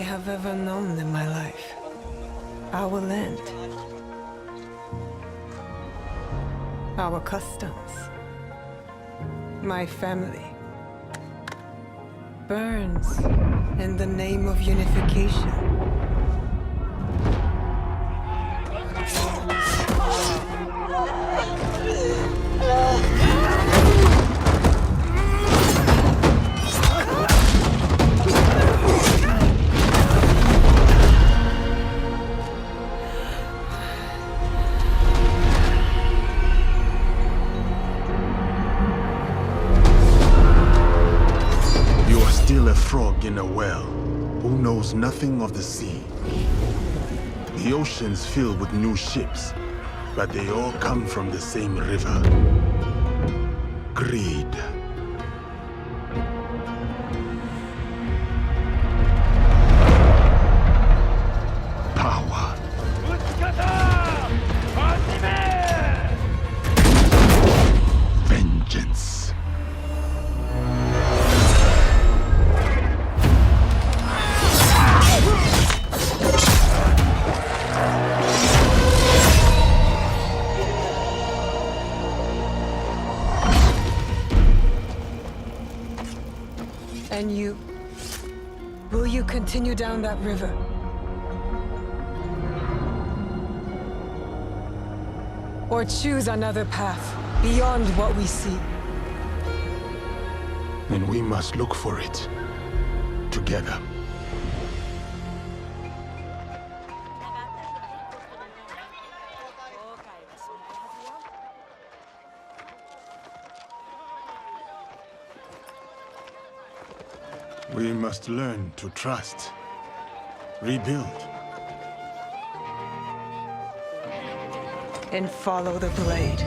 have ever known in my life. Our land. Our customs. My family. Burns in the name of unification. Frog in a well, who knows nothing of the sea. The ocean's filled with new ships, but they all come from the same river. Greed. Power. Vengeance. And you? Will you continue down that river? Or choose another path, beyond what we see? Then we must look for it, together. We must learn to trust, rebuild. And follow the blade.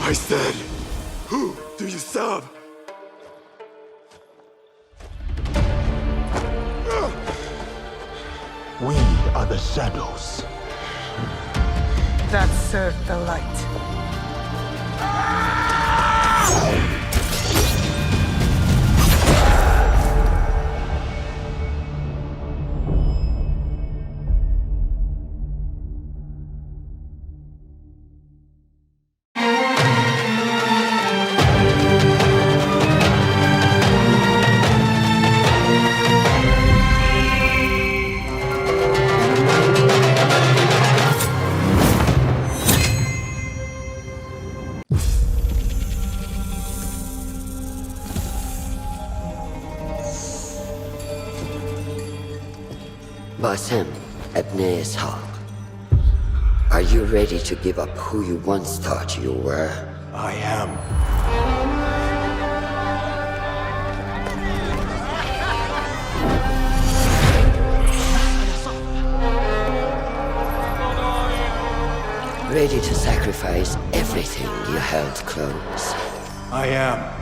I said, who do you serve? We are the shadows. That serve the light. Basim, Ebne's Haq. Are you ready to give up who you once thought you were? I am. Ready to sacrifice everything you held close? I am.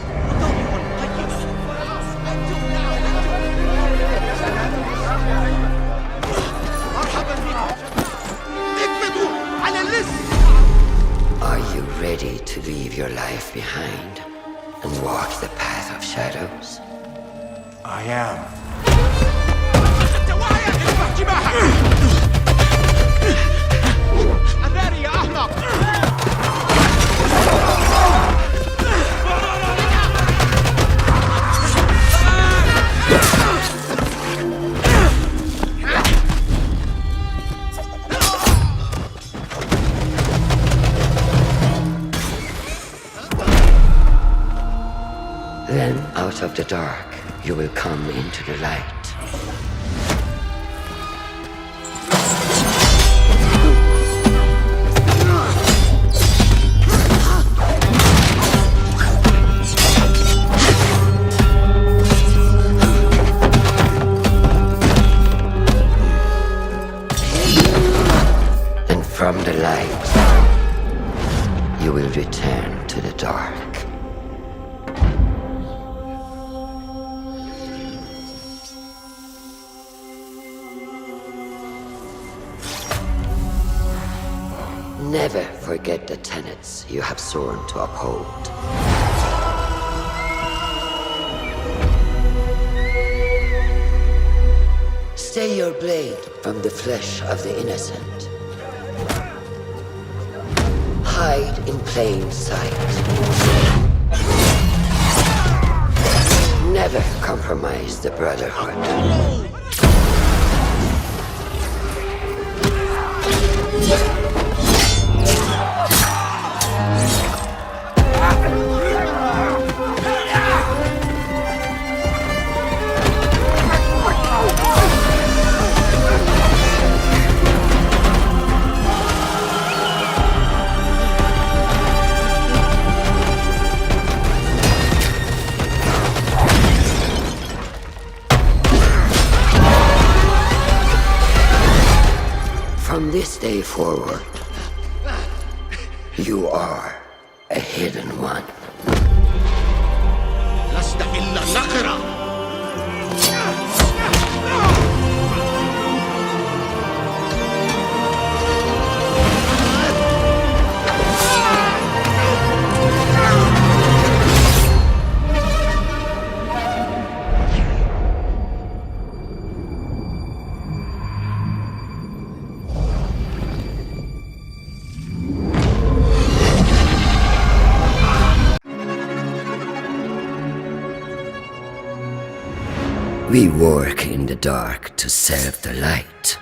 Are you ready to leave your life behind and walk the path of shadows? I am. Then, out of the dark, you will come into the light. dark. Never forget the tenets you have sworn to uphold. Stay your blade from the flesh of the innocent. Hide in plain sight. Never compromise the Brotherhood. From this day forward, you are a hidden one. لست إلا نقرة. We work in the dark to serve the light.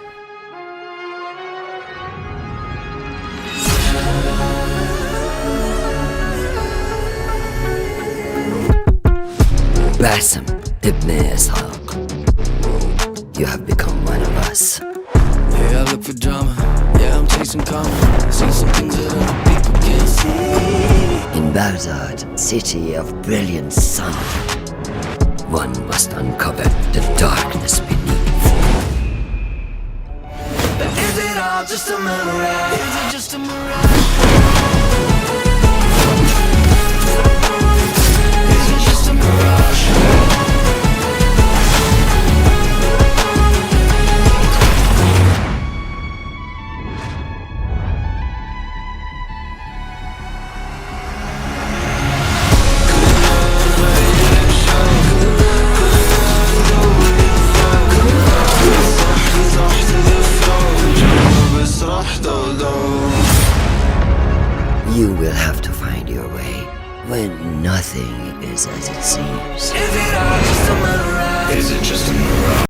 Basim Ibn Ishaq, you have become one of us. Yeah, I look for drama. Yeah, I'm chasing karma. See some things that other people can't see. In Baghdad, city of brilliant sun, one must uncover the darkness beneath. But is it all just a mirage? Is it just a mirage? Is it just a mirage? You will have to find your way when nothing is as it seems. Is it all just a mirage? Is it just a mirage?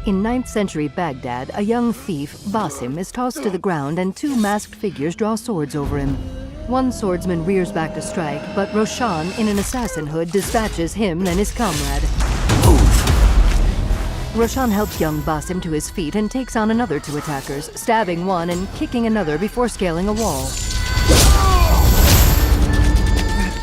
In 9th century Baghdad, a young thief, Basim, is tossed to the ground and two masked figures draw swords over him. One swordsman rears back to strike, but Roshan, in an assassin hood, dispatches him and his comrade. Roshan helps young Basim to his feet and takes on another two attackers, stabbing one and kicking another before scaling a wall.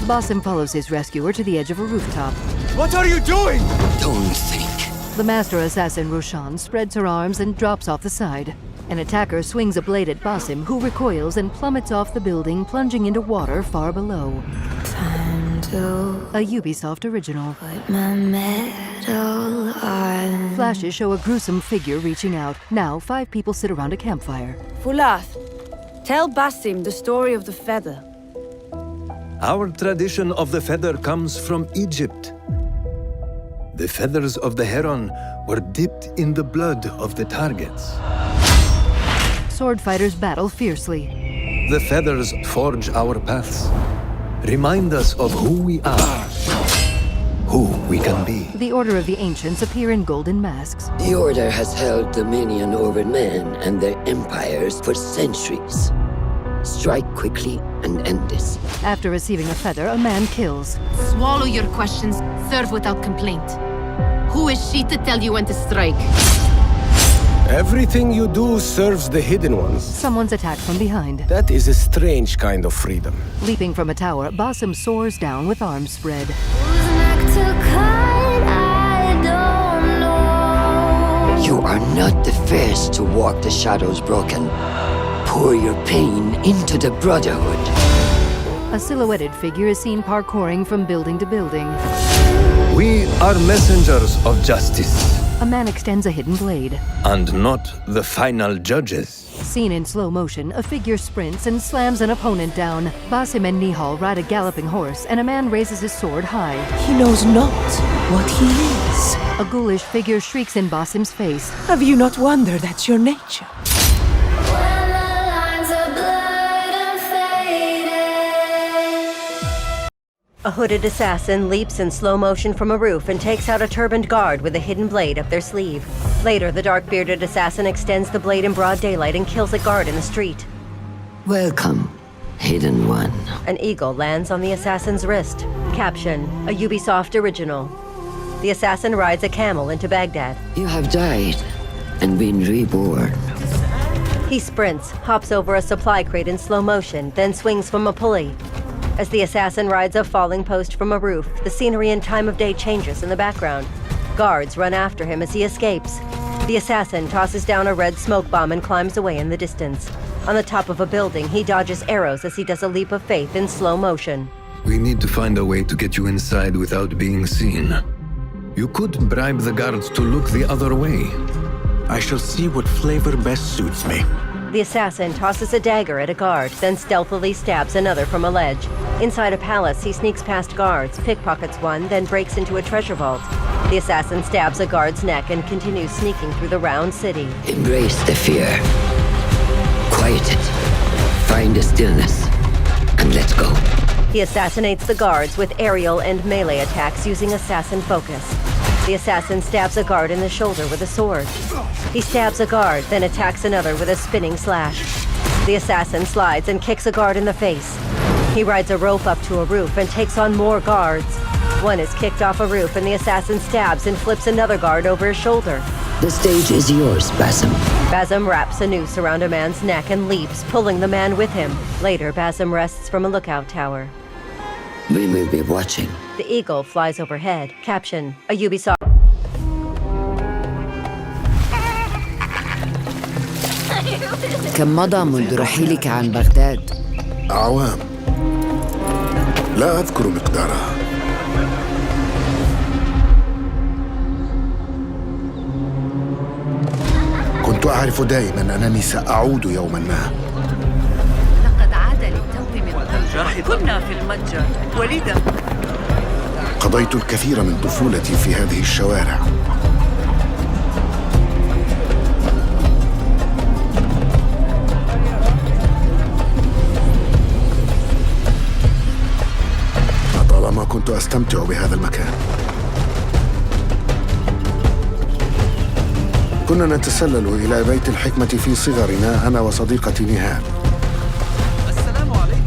Basim follows his rescuer to the edge of a rooftop. What are you doing? Don't think. The master assassin Roshan spreads her arms and drops off the side. An attacker swings a blade at Basim, who recoils and plummets off the building, plunging into water far below. Time to A Ubisoft original. put my medal on. Flashes show a gruesome figure reaching out. Now, 5 people sit around a campfire. Fulath, tell Basim the story of the feather. Our tradition of the feather comes from Egypt. The feathers of the heron were dipped in the blood of the targets. Sword fighters battle fiercely. The feathers forge our paths, remind us of who we are, who we can be. The Order of the Ancients appear in golden masks. The Order has held dominion over men and their empires for centuries. Strike quickly and end this. After receiving a feather, a man kills. Swallow your questions, serve without complaint. Who is she to tell you when to strike? Everything you do serves the hidden ones. Someone's attacked from behind. That is a strange kind of freedom. Leaping from a tower, Basim soars down with arms spread. Who's next to cut? I don't know. You are not the first to walk the shadows broken. Pour your pain into the Brotherhood. A silhouetted figure is seen parkouring from building to building. We are messengers of justice, A man extends a hidden blade. and not the final judges. Seen in slow motion, a figure sprints and slams an opponent down. Basim and Nihal ride a galloping horse, and a man raises his sword high. He knows not what he is. A ghoulish figure shrieks in Basim's face. Have you not wondered at your nature? When the lines of blood are faded. A hooded assassin leaps in slow motion from a roof and takes out a turbaned guard with a hidden blade up their sleeve. Later, the dark-bearded assassin extends the blade in broad daylight and kills a guard in the street. Welcome, Hidden One. An eagle lands on the assassin's wrist. Caption, a Ubisoft original. The assassin rides a camel into Baghdad. You have died and been reborn. He sprints, hops over a supply crate in slow motion, then swings from a pulley. As the assassin rides a falling post from a roof, the scenery and time of day changes in the background. Guards run after him as he escapes. The assassin tosses down a red smoke bomb and climbs away in the distance. On the top of a building, he dodges arrows as he does a leap of faith in slow motion. We need to find a way to get you inside without being seen. You could bribe the guards to look the other way. I shall see what flavor best suits me. The assassin tosses a dagger at a guard, then stealthily stabs another from a ledge. Inside a palace, he sneaks past guards, pickpockets one, then breaks into a treasure vault. The assassin stabs a guard's neck and continues sneaking through the round city. Embrace the fear. Quiet it. Find a stillness. And let's go. He assassinates the guards with aerial and melee attacks using assassin focus. The assassin stabs a guard in the shoulder with a sword. He stabs a guard, then attacks another with a spinning slash. The assassin slides and kicks a guard in the face. He rides a rope up to a roof and takes on more guards. One is kicked off a roof and the assassin stabs and flips another guard over his shoulder. The stage is yours, Basim. Basim wraps a noose around a man's neck and leaps, pulling the man with him. Later, Basim rests from a lookout tower. We will be watching. The eagle flies overhead. Caption, a Ubisoft. كم مضى منذ رحيلك عن بغداد؟ أعوام لا أذكر مقدارها. كنت أعرف دائما أنني سأعود يوما ما. لقد عاد للتو من كنا في المتجر ولذا قضيت الكثير من طفولتي في هذه الشوارع. لطالما كنت أستمتع بهذا المكان. كنا نتسلل إلى بيت الحكمة في صغرنا أنا وصديقتي نهال. السلام عليكم.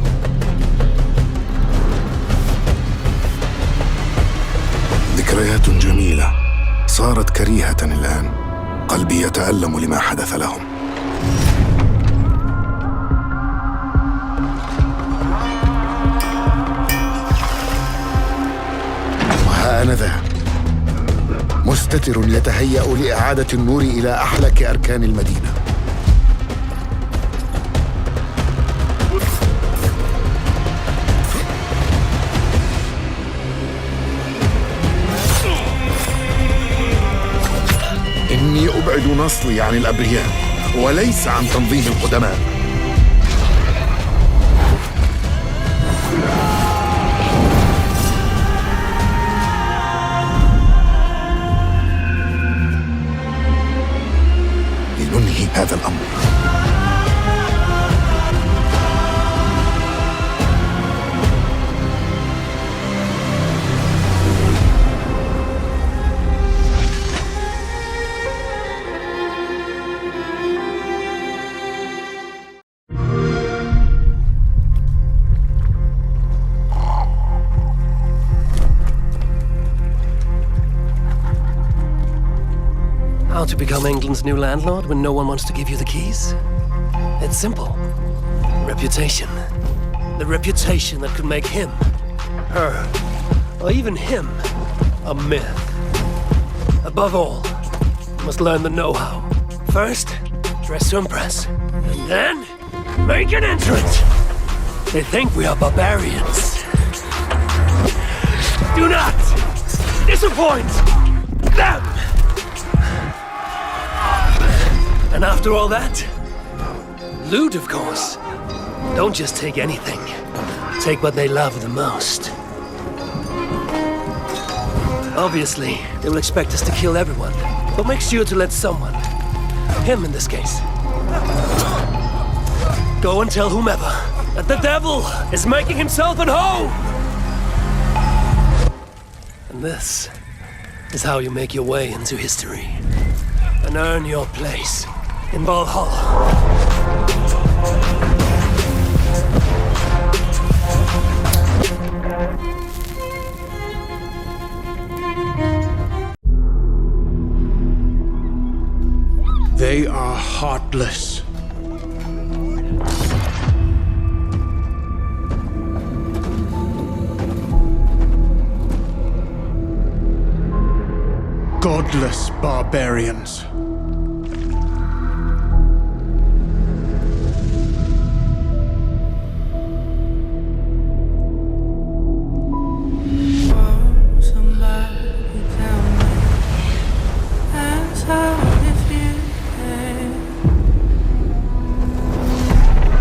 ذكريات جميلة صارت كريهة الآن. قلبي يتألم لما حدث لهم. وها أنا ذا مستتر يتهيأ لإعادة النور إلى أحلك أركان المدينة. إني أبعد نصلي عن الأبرياء وليس عن تنظيم القدماء. لننهي هذا الأمر. How to become England's new landlord when no one wants to give you the keys? It's simple. Reputation. The reputation that could make him, her, or even him, a myth. Above all, you must learn the know-how. First, dress to impress. And then, make an entrance! They think we are barbarians. Do not disappoint them! And after all that, loot, of course. Don't just take anything. Take what they love the most. Obviously, they will expect us to kill everyone, but make sure to let someone, him in this case, go and tell whomever that the devil is making himself at home! And this is how you make your way into history and earn your place in Valhalla. They are heartless. Godless barbarians.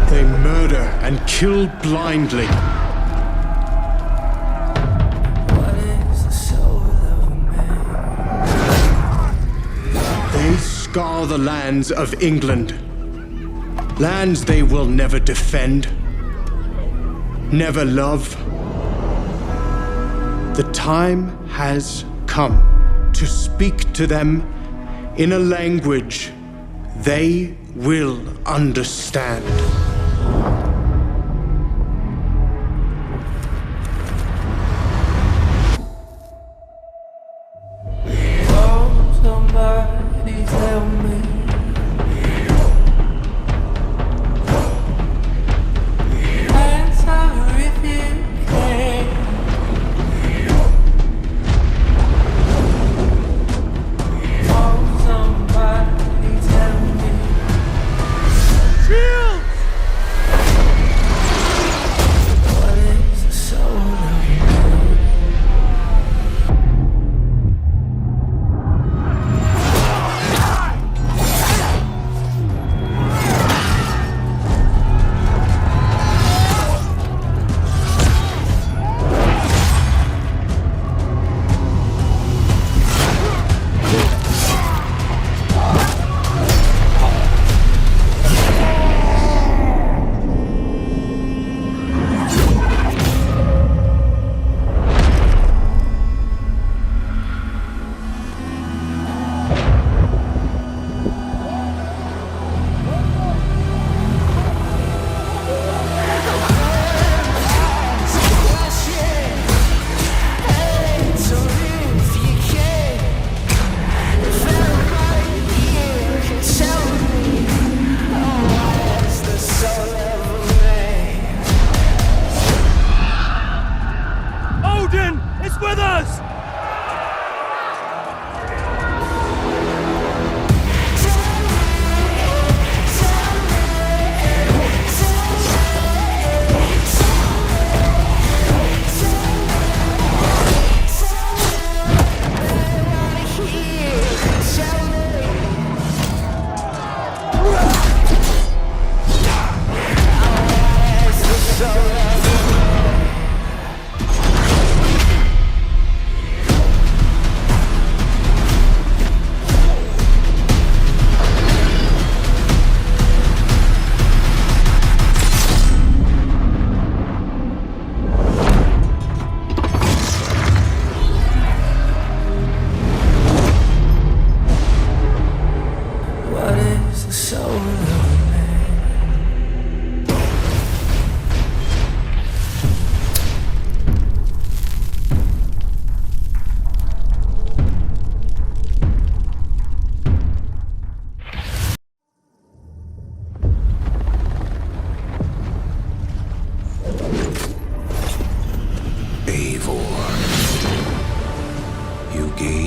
They murder and kill blindly. They scar the lands of England. Lands they will never defend, never love. The time has come to speak to them in a language they will understand. Somebody tell me. Answer if you can. Oh, somebody tell me. Shield! What is the soul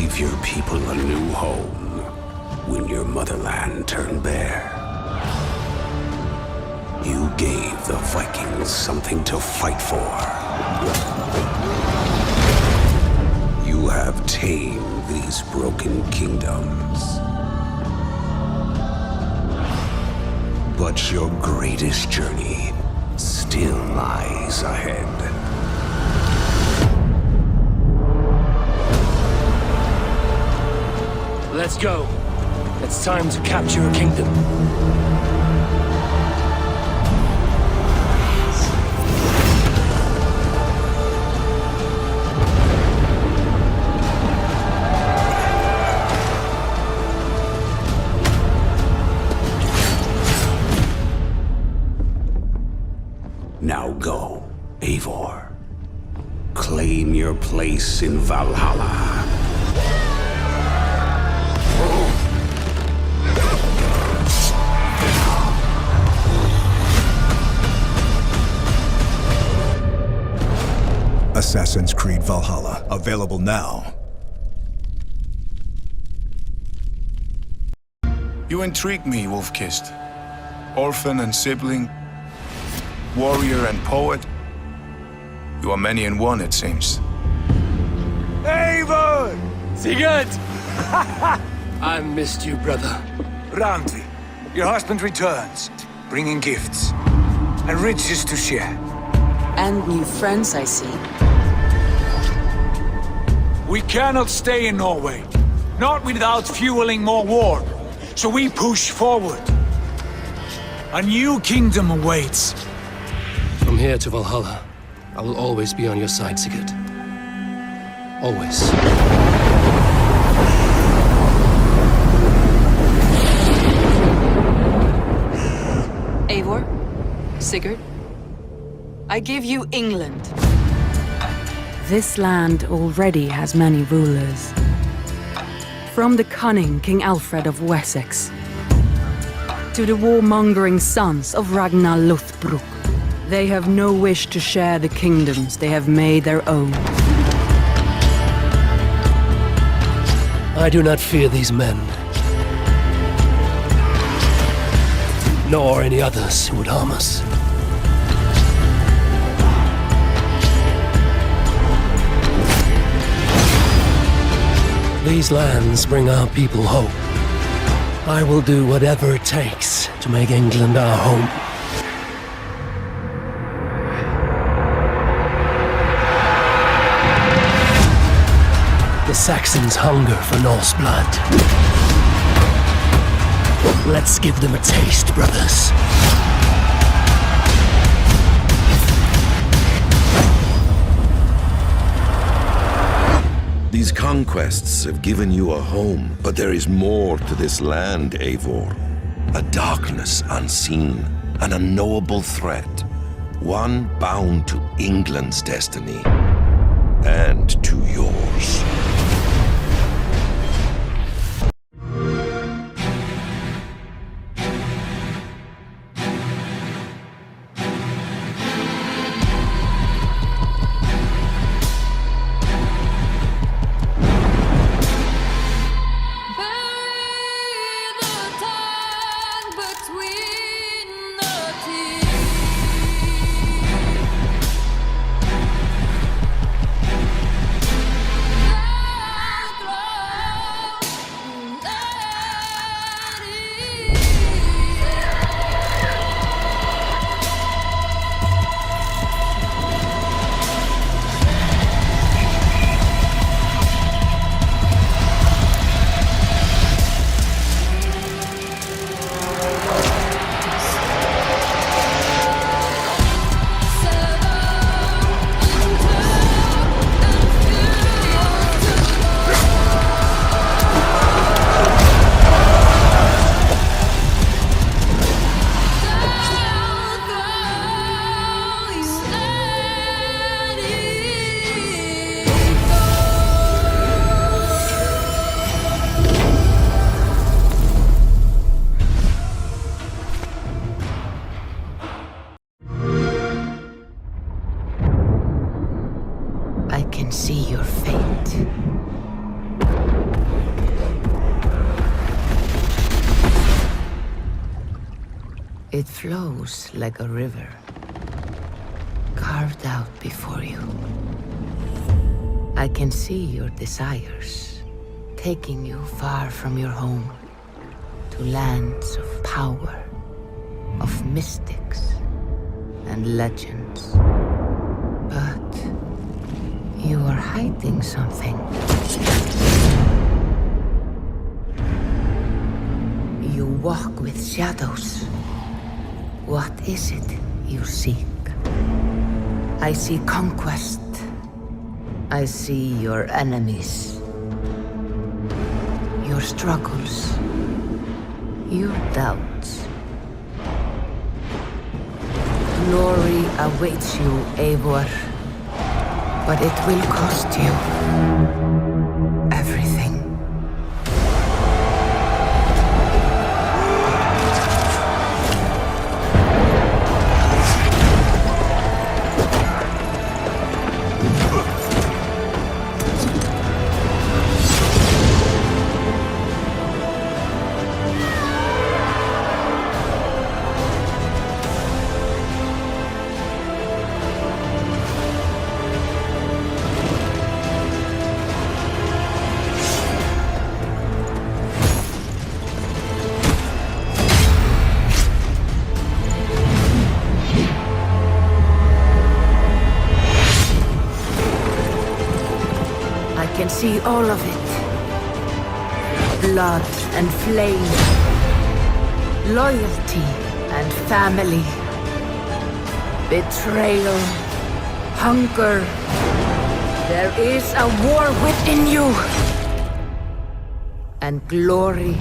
of your people a new home when your motherland turned bare. You gave the Vikings something to fight for. You have tamed these broken kingdoms. But your greatest journey still lies ahead. Let's go. It's time to capture a kingdom. Now go, Eivor. Claim your place in Valhalla. Assassin's Creed Valhalla, available now. You intrigue me, Wolf-Kissed. Orphan and sibling, warrior and poet. You are many in one, it seems. Eivor! Sigurd! I missed you, brother. Randvi, your husband returns, bringing gifts and riches to share. And new friends, I see. We cannot stay in Norway, not without fueling more war. So we push forward. A new kingdom awaits. From here to Valhalla, I will always be on your side, Sigurd. Always. Eivor, Sigurd, I give you England. This land already has many rulers. From the cunning King Alfred of Wessex to the warmongering sons of Ragnar Lothbrok. They have no wish to share the kingdoms they have made their own. I do not fear these men, nor any others who would harm us. These lands bring our people hope. I will do whatever it takes to make England our home. The Saxons hunger for Norse blood. Let's give them a taste, brothers. These conquests have given you a home, but there is more to this land, Eivor. A darkness unseen, an unknowable threat. One bound to England's destiny, and to yours. It flows like a river, carved out before you. I can see your desires, taking you far from your home, to lands of power, of mystics and legends. But you are hiding something. You walk with shadows. What is it you seek? I see conquest. I see your enemies. Your struggles. Your doubts. Glory awaits you, Eivor. But it will cost you everything. I can see all of it. Blood and flame. Loyalty and family. Betrayal. Hunger. There is a war within you. And glory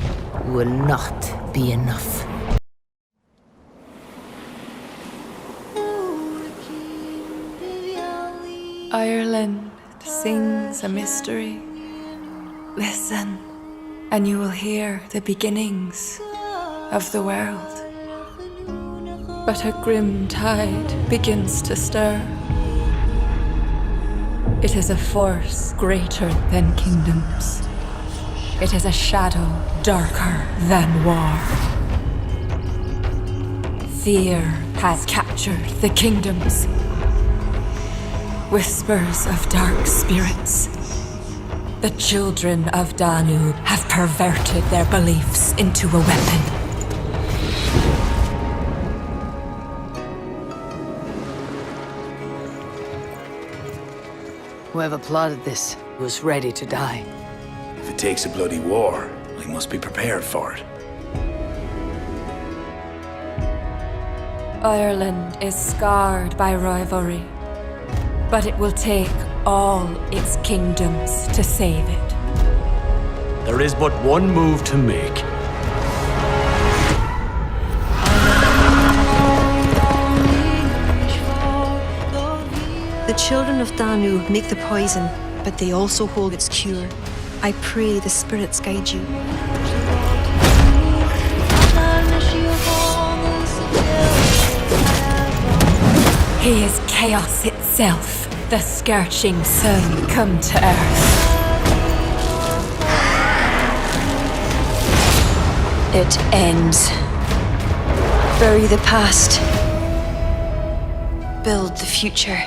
will not be enough. Ireland sings a mystery. Listen, and you will hear the beginnings of the world. But a grim tide begins to stir. It is a force greater than kingdoms. It is a shadow darker than war. Fear has captured the kingdoms. Whispers of dark spirits. The children of Danube have perverted their beliefs into a weapon. Whoever plotted this was ready to die. If it takes a bloody war, I must be prepared for it. Ireland is scarred by rivalry, but it will take all its kingdoms to save it. There is but one move to make. The children of Danube make the poison, but they also hold its cure. I pray the spirits guide you. He is chaos itself, the scorching sun come to earth. It ends. Bury the past. Build the future.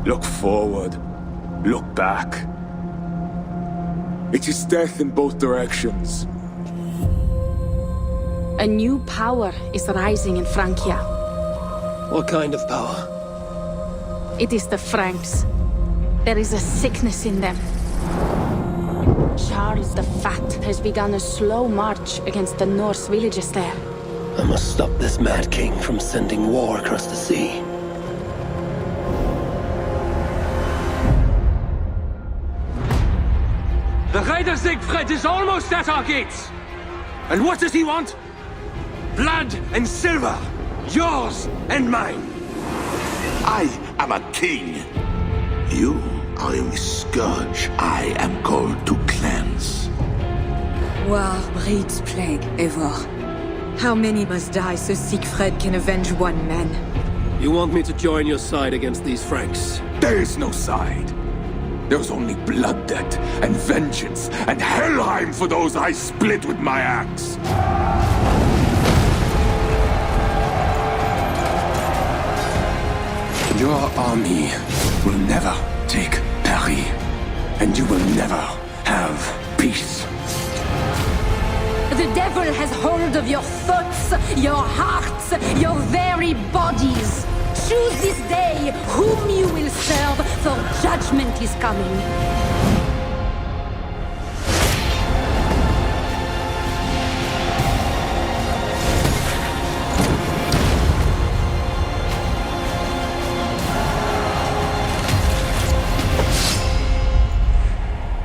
Look forward. Look back. It is death in both directions. A new power is rising in Francia. What kind of power? It is the Franks. There is a sickness in them. Charles the Fat has begun a slow march against the Norse villages there. I must stop this mad king from sending war across the sea. The Raider Siegfried is almost at our gates! And what does he want? Blood and silver! Yours and mine! I am a king. You are a scourge I am called to cleanse. War breeds plague, Eivor. How many must die so Siegfried can avenge one man? You want me to join your side against these Franks? There is no side. There's only blood debt and vengeance and Helheim for those I split with my axe. Your army will never take Paris, and you will never have peace. The devil has hold of your thoughts, your hearts, your very bodies. Choose this day whom you will serve, for judgment is coming.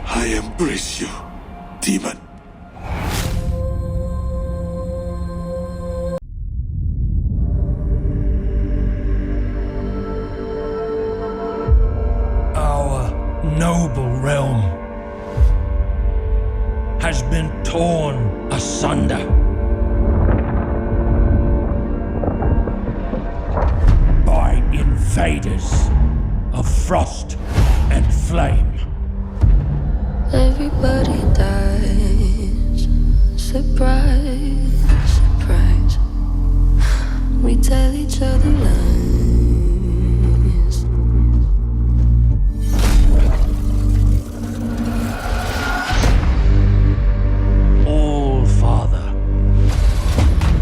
I embrace you, demon. Noble realm has been torn asunder. By invaders of frost and flame. Everybody dies. Surprise, surprise. We tell each other lies.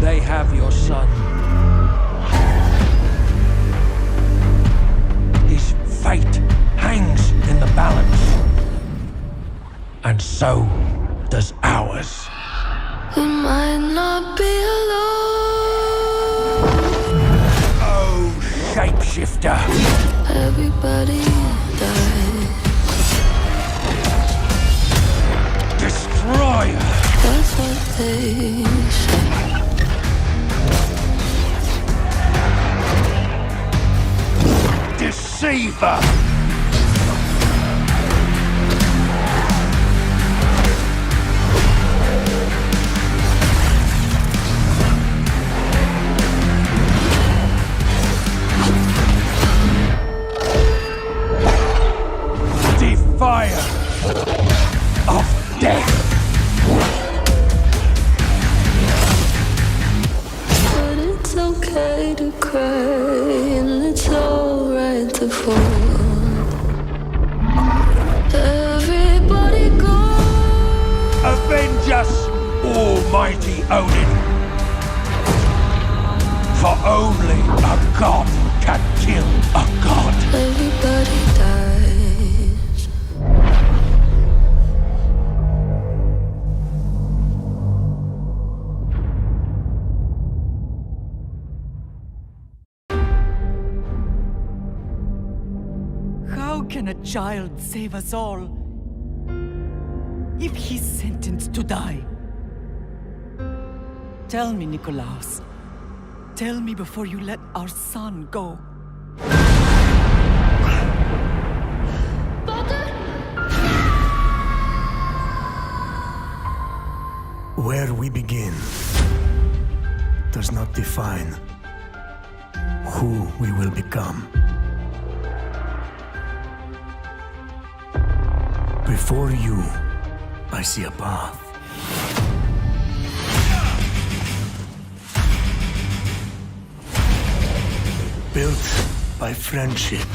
They have your son. His fate hangs in the balance. And so does ours. We might not be alone. Oh, shapeshifter. Everybody dies. Destroyer. That's what they say. Deceiver! Defier of death! But it's okay to cry, and it's alright to fall. Everybody go! Avenge us, almighty Odin! For only a god can kill a god. Everybody dies. How can a child save us all if he's sentenced to die? Tell me, Nikolaos. Tell me before you let our son go. Where we begin does not define who we will become. Before you, I see a path. Built by friendship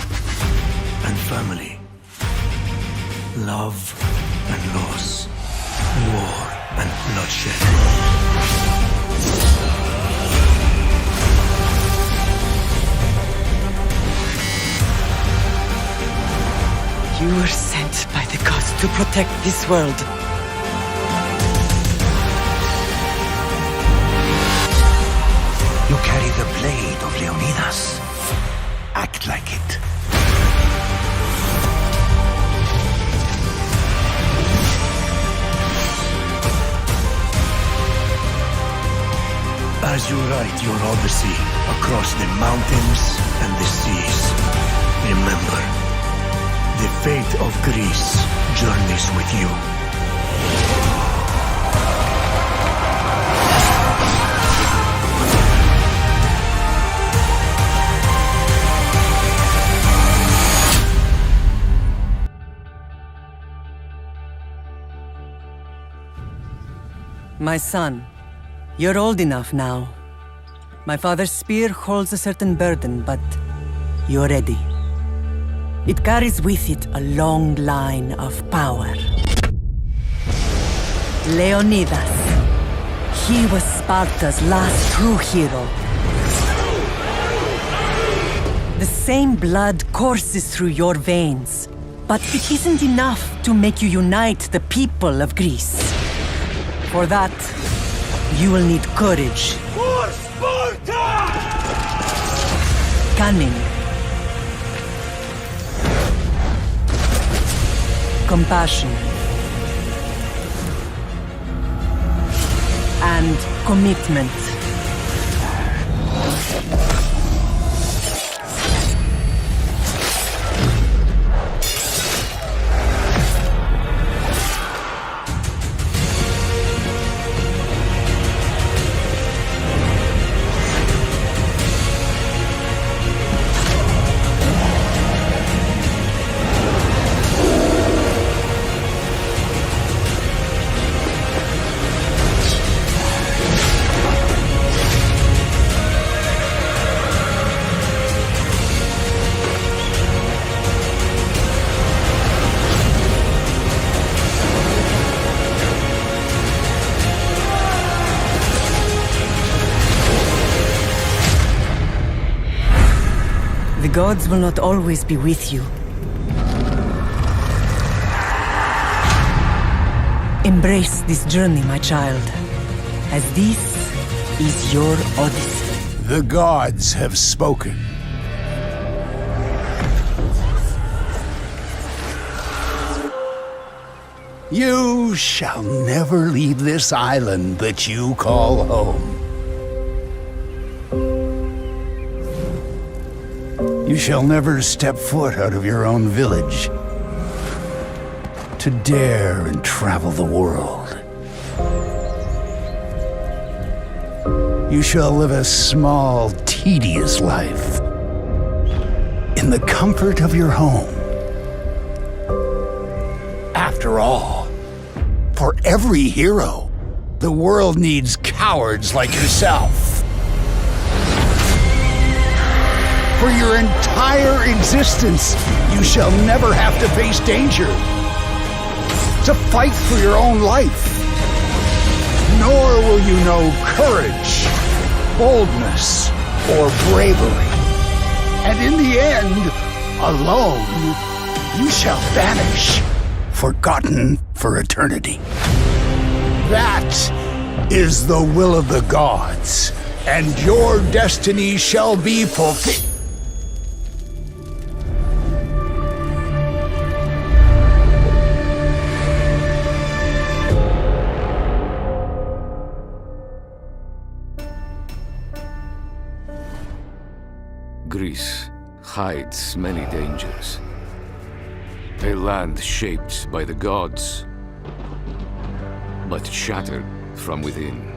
and family, love and loss, war and bloodshed. You were sent by the gods to protect this world. You carry the blade of Leonidas. Act like it. As you write your odyssey across the mountains and the seas, remember, the fate of Greece journeys with you. My son, you're old enough now. My father's spear holds a certain burden, but you're ready. It carries with it a long line of power. Leonidas. He was Sparta's last true hero. The same blood courses through your veins, but it isn't enough to make you unite the people of Greece. For that, you will need courage. For Sparta! Cunning. Compassion. And commitment. The gods will not always be with you. Embrace this journey, my child, as this is your odyssey. The gods have spoken. You shall never leave this island that you call home. You shall never step foot out of your own village to dare and travel the world. You shall live a small, tedious life in the comfort of your home. After all, for every hero, the world needs cowards like yourself. For your entire existence, you shall never have to face danger, to fight for your own life. Nor will you know courage, boldness, or bravery. And in the end, alone, you shall vanish, forgotten for eternity. That is the will of the gods, and your destiny shall be fulfilled. Greece hides many dangers. A land shaped by the gods, but shattered from within.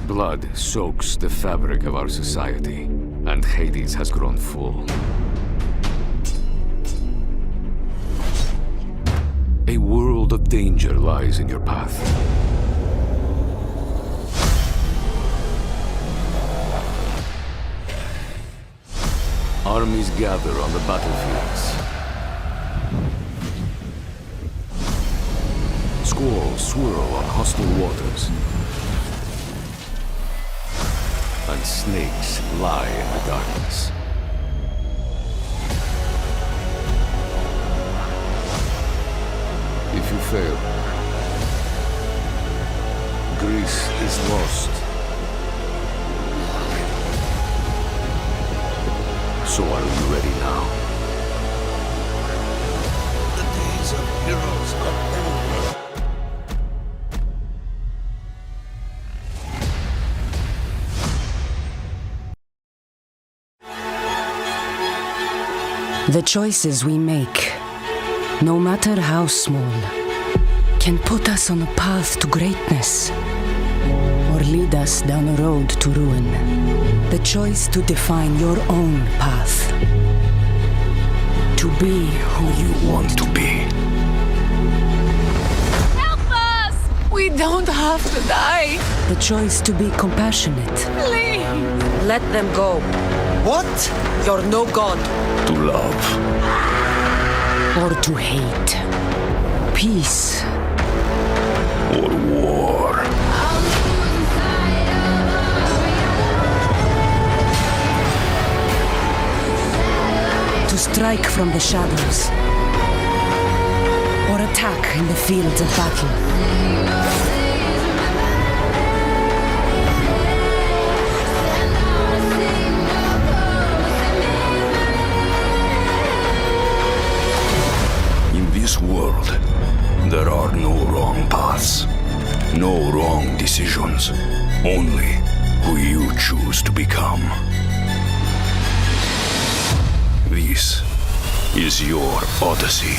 Blood soaks the fabric of our society, and Hades has grown full. A world of danger lies in your path. Armies gather on the battlefields. Squalls swirl on hostile waters. And snakes lie in the darkness. If you fail, Greece is lost. So are you ready now? The days of heroes are over. The choices we make, no matter how small, can put us on a path to greatness or lead us down a road to ruin. The choice to define your own path. To be who you want to be. Help us! We don't have to die. The choice to be compassionate. Please. Let them go. What? You're no god. To love. Or to hate. Peace. Or war. To strike from the shadows. Or attack in the fields of battle. In this world, there are no wrong paths, no wrong decisions, only who you choose to become. This is your Odyssey.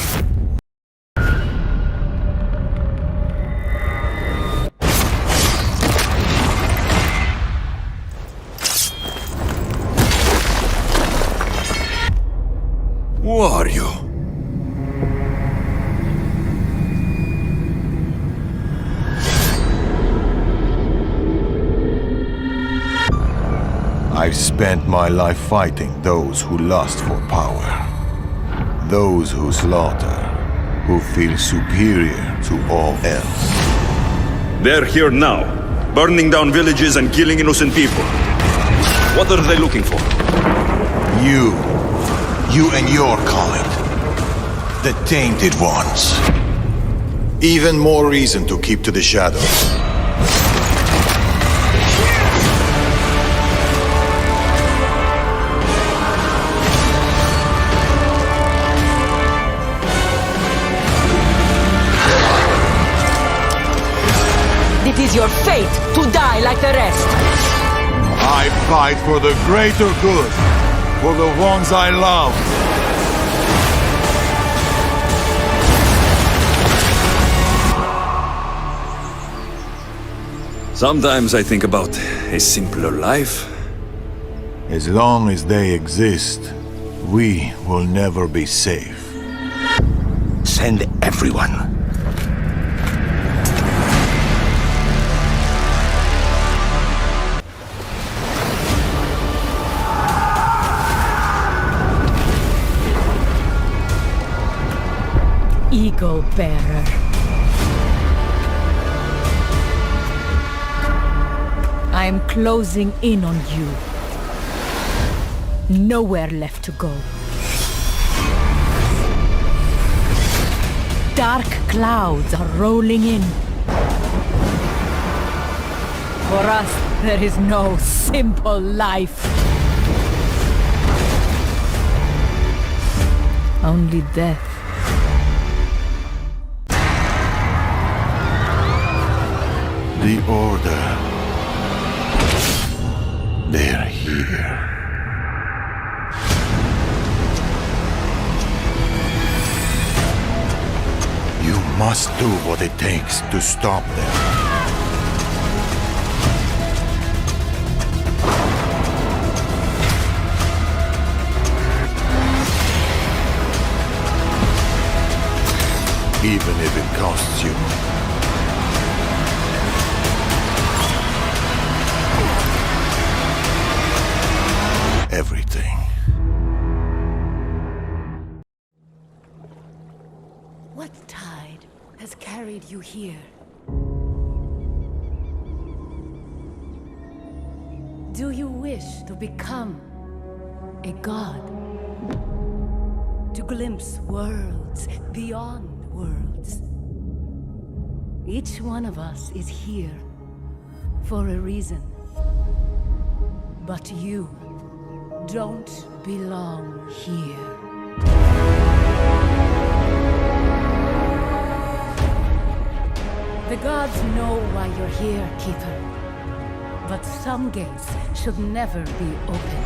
Who are you? I've spent my life fighting those who lust for power. Those who slaughter, who feel superior to all else. They're here now, burning down villages and killing innocent people. What are they looking for? You and your kind. The Tainted Ones. Even more reason to keep to the shadows. It is your fate to die like the rest. I fight for the greater good, for the ones I love. Sometimes I think about a simpler life. As long as they exist, we will never be safe. Send everyone. Ego bearer. I am closing in on you. Nowhere left to go. Dark clouds are rolling in. For us, there is no simple life. Only death. The Order. They're here. You must do what it takes to stop them. Even if it costs you. Everything. What tide has carried you here? Do you wish to become a god? To glimpse worlds beyond worlds? Each one of us is here for a reason. But you don't belong here. The gods know why you're here, Keeper. But some gates should never be open.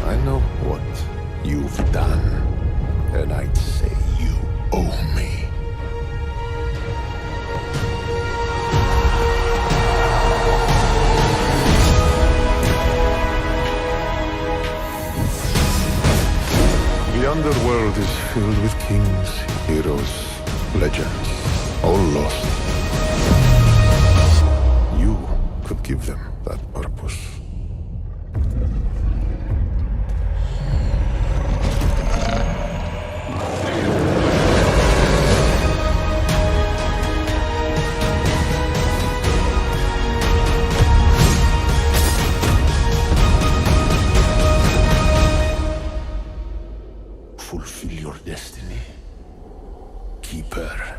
I know what you've done, and I'd say you owe me. The underworld world is filled with kings, heroes, legends, all lost. You could give them that purpose. Fulfill your destiny, Keeper.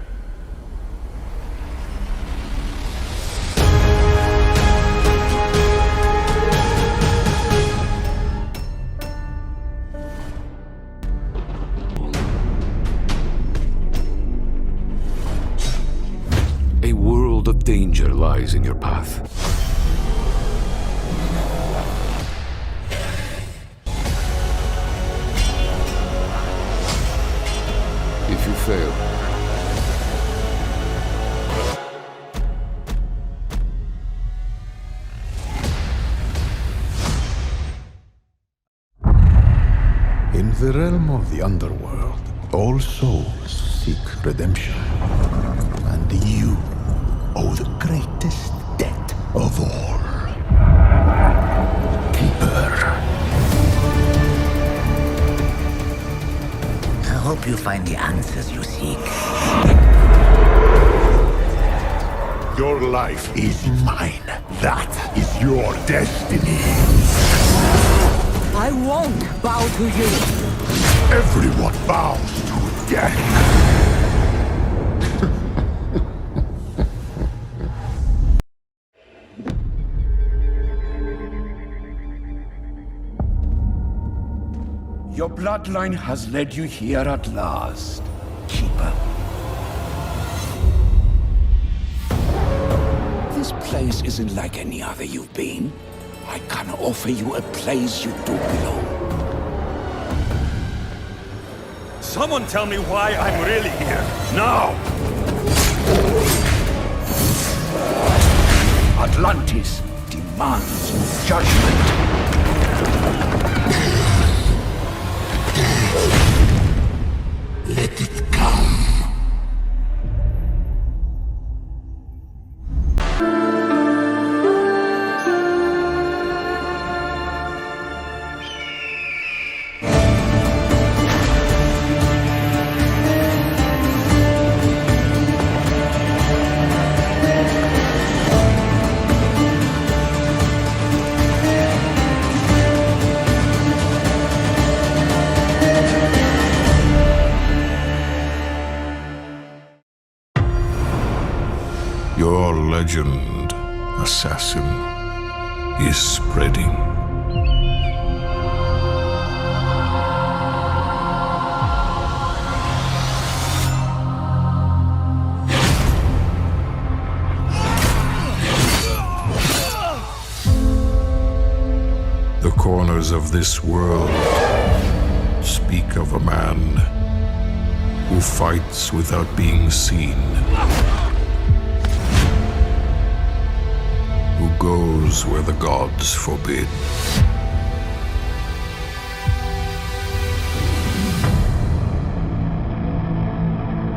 A world of danger lies in your path. If you fail, in the realm of the underworld, all souls seek redemption. And you owe the greatest debt of all. Keeper. I hope you find the answers you seek. Your life is mine. That is your destiny. I won't bow to you. Everyone bows to death. Your bloodline has led you here at last, Keeper. This place isn't like any other you've been. I can offer you a place you do belong. Someone tell me why I'm really here, now! Atlantis demands judgment. Let it come. Your legend, assassin, is spreading. The corners of this world speak of a man who fights without being seen. Who goes where the gods forbid.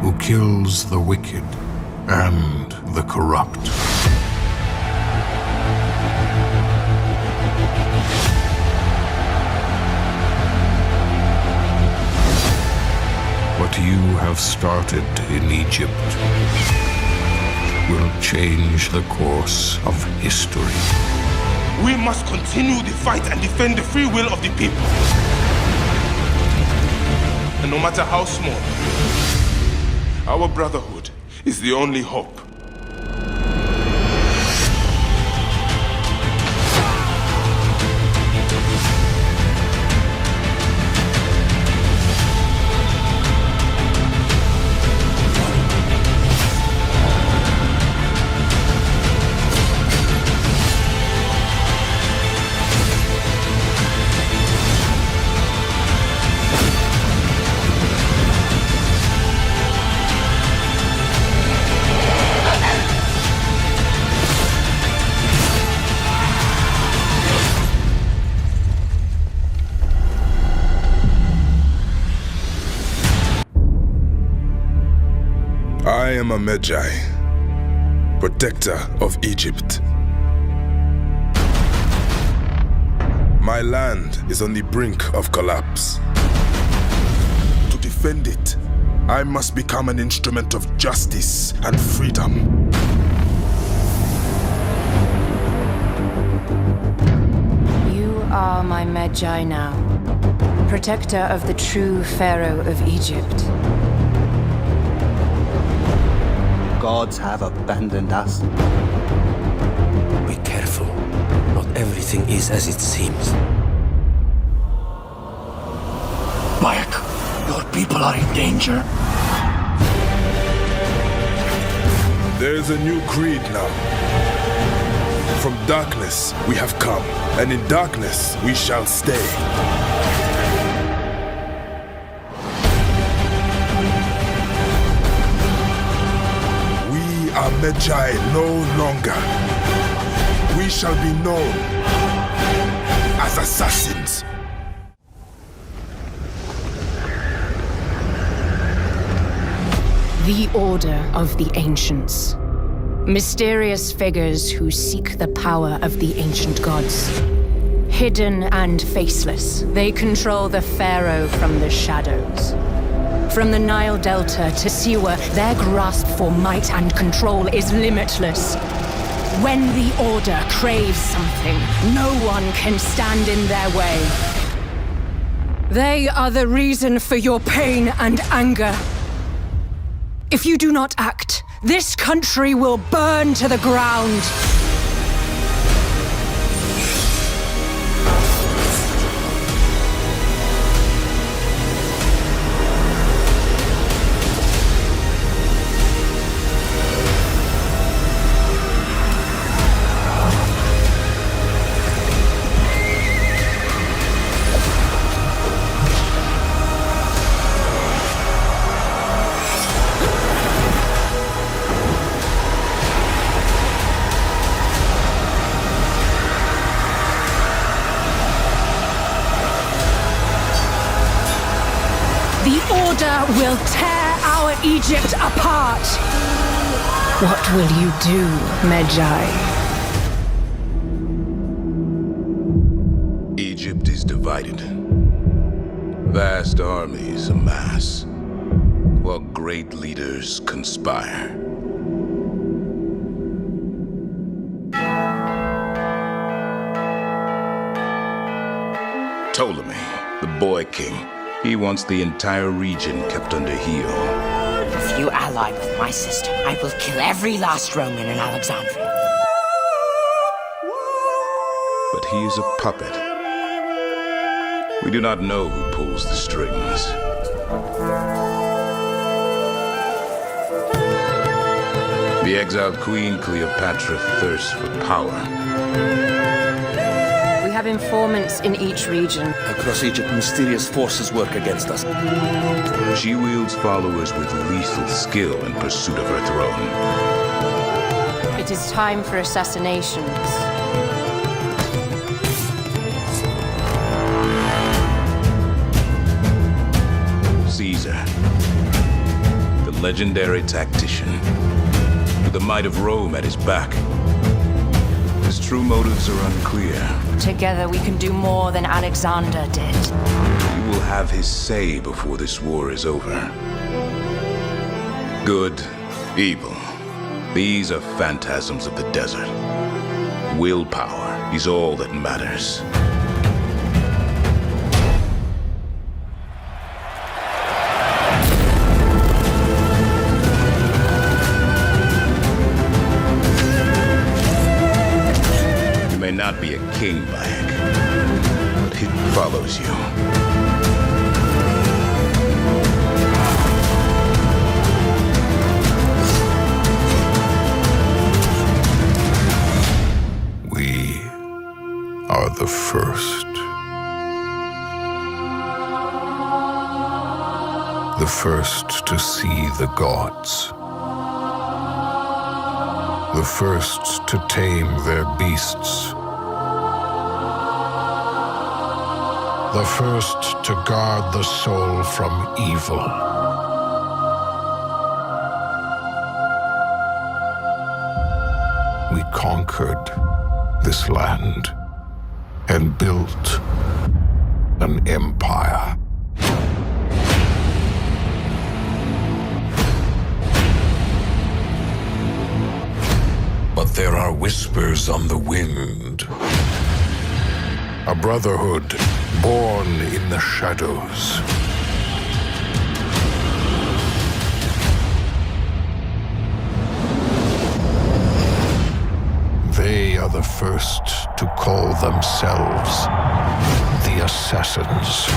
Who kills the wicked and the corrupt. What you have started in Egypt will change the course of history. We must continue the fight and defend the free will of the people. And no matter how small, our brotherhood is the only hope. I am a Magi, protector of Egypt. My land is on the brink of collapse. To defend it, I must become an instrument of justice and freedom. You are my Magi now, protector of the true Pharaoh of Egypt. Gods have abandoned us. Be careful. Not everything is as it seems. Bayek, your people are in danger. There's a new creed now. From darkness we have come, and in darkness we shall stay. We are Magi no longer. We shall be known as assassins. The Order of the Ancients. Mysterious figures who seek the power of the ancient gods. Hidden and faceless, they control the Pharaoh from the shadows. From the Nile Delta to Siwa, their grasp for might and control is limitless. When the Order craves something, no one can stand in their way. They are the reason for your pain and anger. If you do not act, this country will burn to the ground. Will tear our Egypt apart. What will you do, Magi? Egypt is divided. Vast armies amass, while great leaders conspire. Ptolemy, the boy king, he wants the entire region kept under heel. If you ally with my system, I will kill every last Roman in Alexandria. But he is a puppet. We do not know who pulls the strings. The exiled queen Cleopatra thirsts for power. We have informants in each region. Across Egypt, mysterious forces work against us. She wields followers with lethal skill in pursuit of her throne. It is time for assassinations. Caesar, the legendary tactician, with the might of Rome at his back. His true motives are unclear. Together we can do more than Alexander did. He will have his say before this war is over. Good, evil, these are phantasms of the desert. Willpower is all that matters. Not be a king, Bayek, but it follows you. We are the first. The first to see the gods. The first to tame their beasts. The first to guard the soul from evil. conquered this land and built an empire. But there are whispers on the wind. A brotherhood born in the shadows. They are the first to call themselves the Assassins.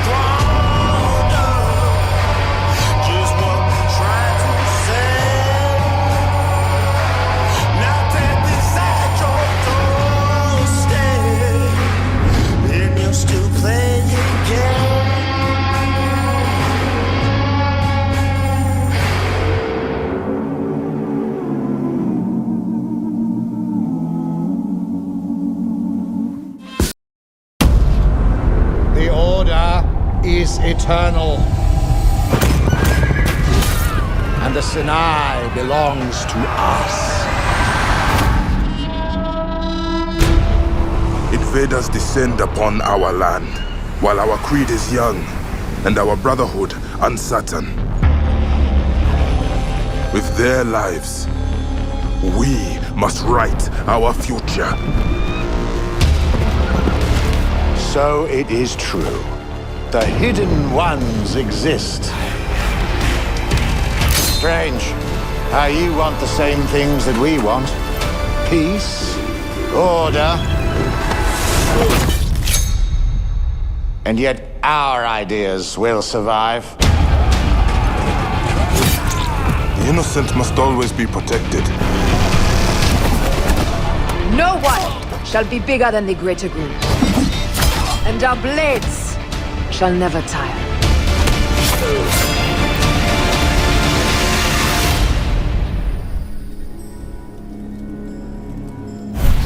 Strong. eternal. And the Sinai belongs to us. Invaders descend upon our land, while our creed is young, and our brotherhood uncertain. With their lives, we must write our future. So it is true. The Hidden Ones exist. Strange how you want the same things that we want. Peace, order, and yet our ideas will survive. The innocent must always be protected. No one shall be bigger than the greater group. And our blades shall never tire.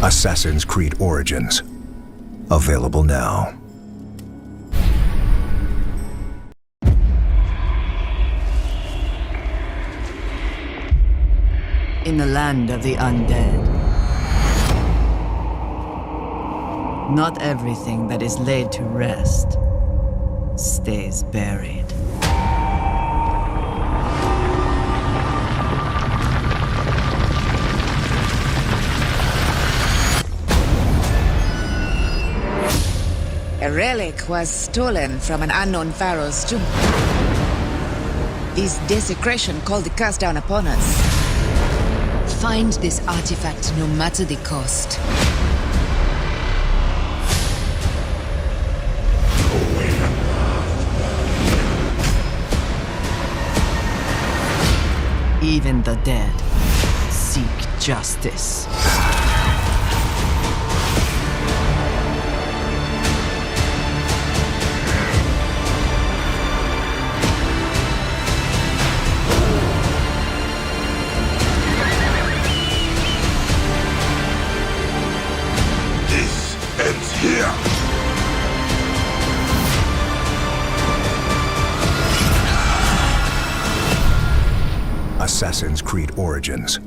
Assassin's Creed Origins. Available now. In the land of the undead, not everything that is laid to rest stays buried. A relic was stolen from an unknown pharaoh's tomb. This desecration called the curse down upon us. Find this artifact no matter the cost. Even the dead seek justice. Here! Assassin's Creed Origins.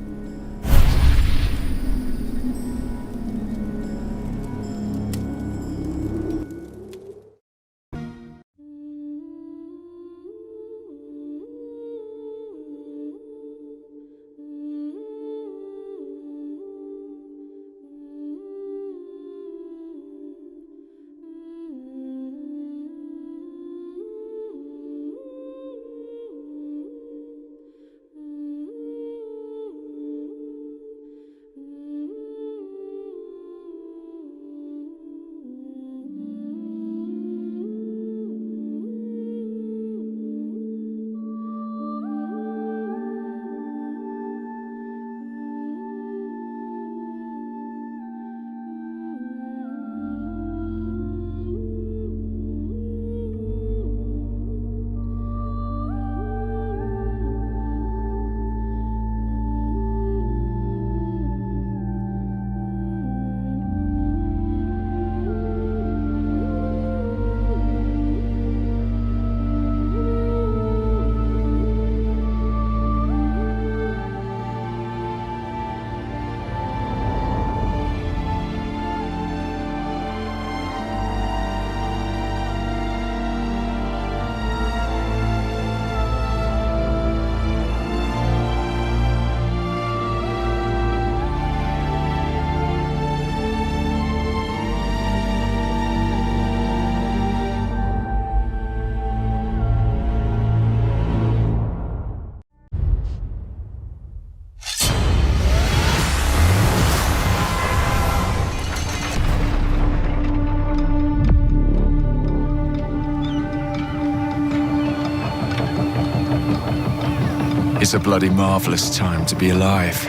It's a bloody marvelous time to be alive.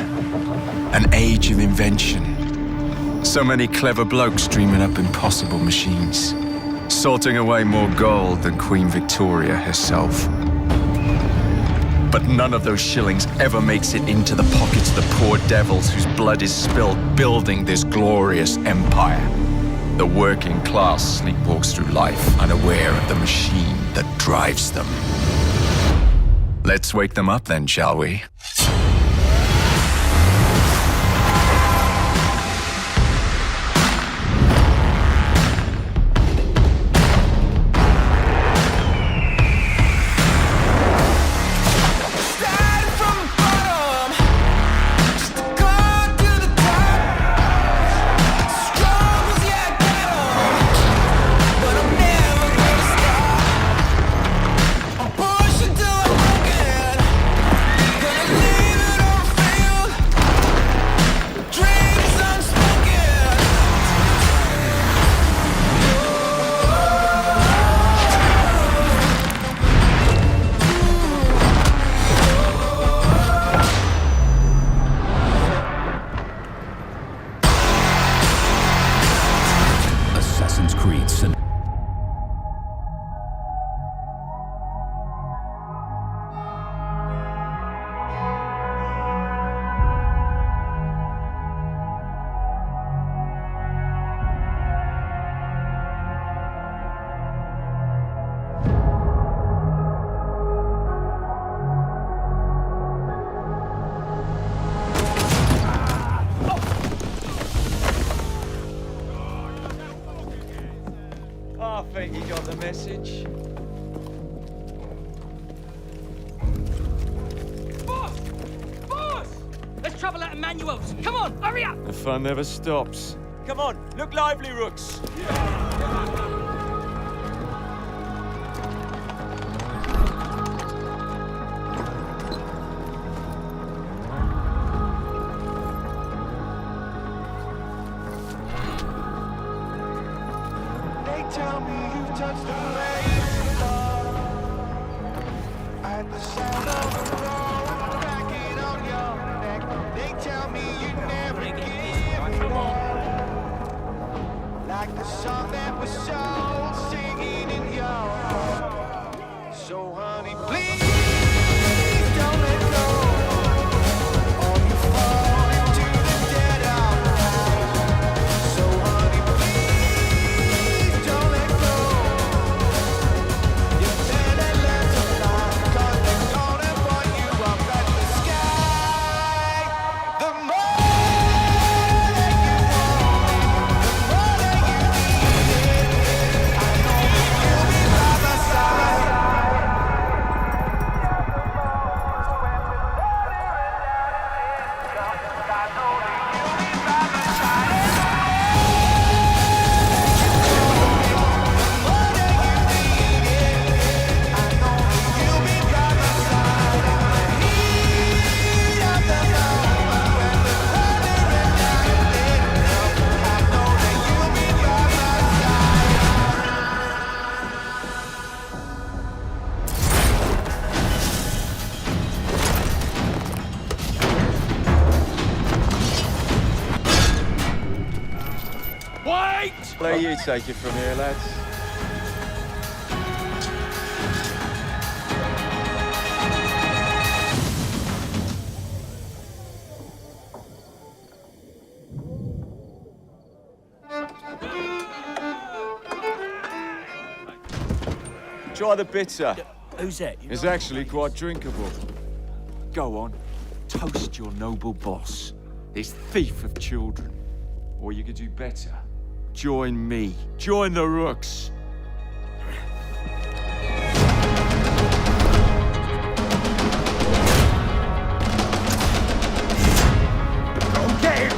An age of invention. So many clever blokes dreaming up impossible machines. Sorting away more gold than Queen Victoria herself. But none of those shillings ever makes it into the pockets of the poor devils whose blood is spilled building this glorious empire. The working class sleepwalks through life unaware of the machine that drives them. Let's wake them up then, shall we? Assassin's Creed Syndicate. I think he got the message. Boss! Boss! Let's travel at Emmanuel's. Come on, hurry up! The fun never stops. Come on, look lively, Rooks. Tell me you've touched the blade at the sound of the road, cracking on your neck. They tell me you never give up, like the song that was sold, singing in your heart. So honey, please don't let go, or you fall into the dead of night. So honey, please don't let go. You better learn to fly, 'cause they're gonna point you up at the sky. The more that you want it, the more that you need it. I know that you'll be by my side. Wait! Let you take it from here, lads. Try the bitter. Who's that? It's actually quite drinkable. Go on, toast your noble boss, this thief of children. Or you could do better. Join me. Join the Rooks. Okay.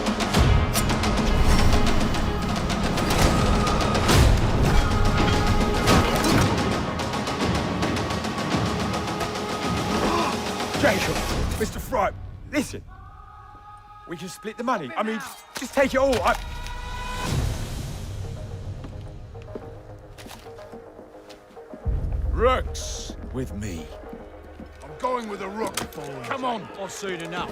Jacob, Mr. Fry, listen. We can split the money. I mean, just take it all. Rooks with me. I'm going with a rook. Come on. Or soon enough.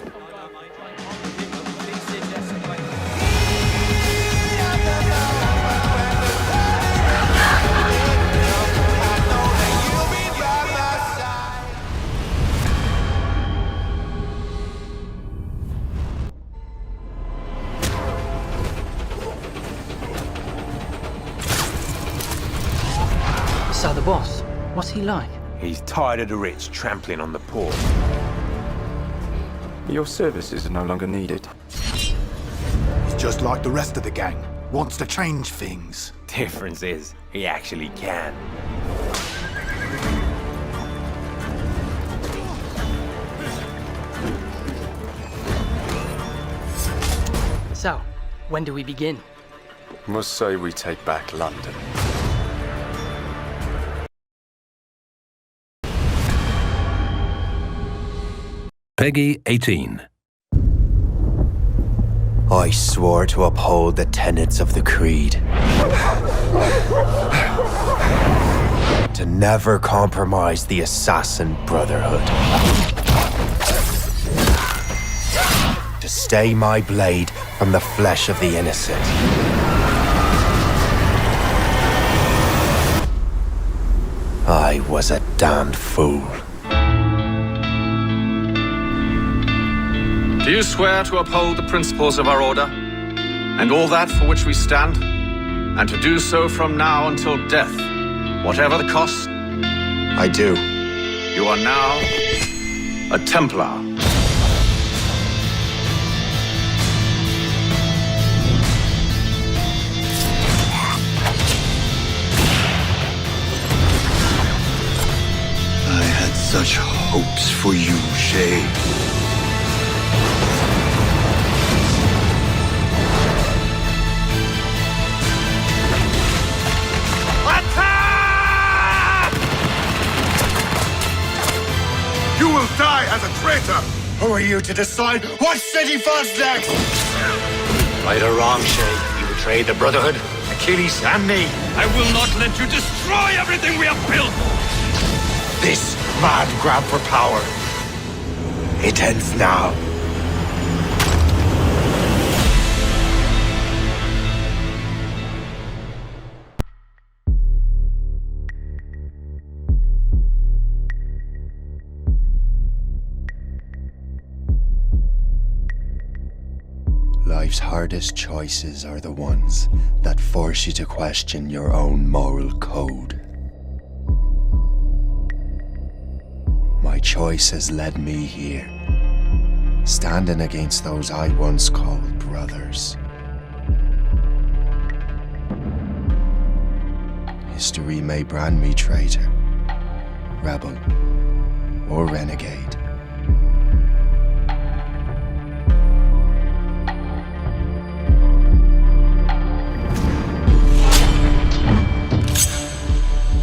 So the boss, What's he like? He's tired of the rich trampling on the poor. Your services are no longer needed. He's just like the rest of the gang. Wants to change things. Difference is, he actually can. So, when do we begin? Must say we take back London. Peggy 18. I swore to uphold the tenets of the Creed. To never compromise the Assassin Brotherhood. To stay my blade from the flesh of the innocent. I was a damned fool. Do you swear to uphold the principles of our order, and all that for which we stand, and to do so from now until death, whatever the cost? I do. You are now a Templar. I had such hopes for you, Shay. You will die as a traitor! Who are you to decide what city falls next? Right or wrong, Shay, you betrayed the Brotherhood, Achilles, and me. I will not let you destroy everything we have built! This mad grab for power. It ends now. Life's hardest choices are the ones that force you to question your own moral code. My choice has led me here, standing against those I once called brothers. History may brand me traitor, rebel, or renegade.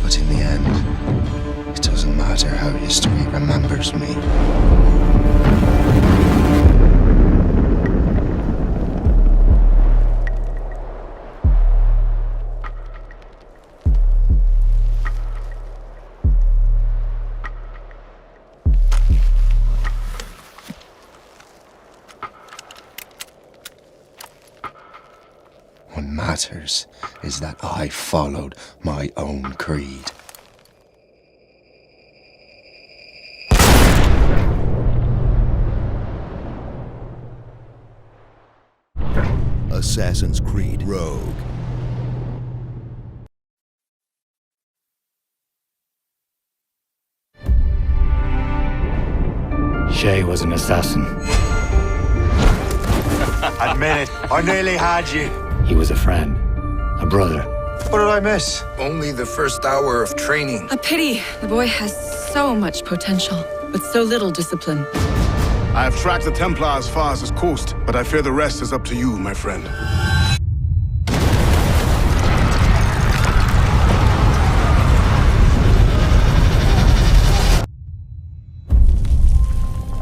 But in the end, it doesn't matter how history remembers me. What matters is that I followed my own creed. Assassin's Creed Rogue. Shay was an assassin. Admit it, I nearly had you. He was a friend, a brother. What did I miss? Only the first hour of training. A pity. The boy has so much potential, but so little discipline. I have tracked the Templar as far as this coast, but I fear the rest is up to you, my friend.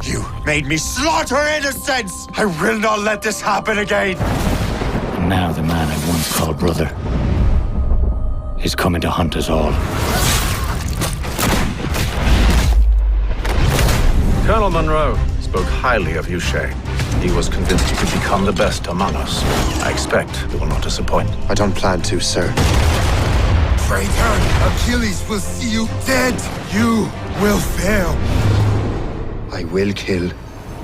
You made me slaughter innocents! I will not let this happen again! And now the man I once called brother is coming to hunt us all. Colonel Monroe spoke highly of you, Shay. He was convinced you could become the best among us. I expect you will not disappoint. I don't plan to, sir. Traitor! Achilles will see you dead! You will fail! I will kill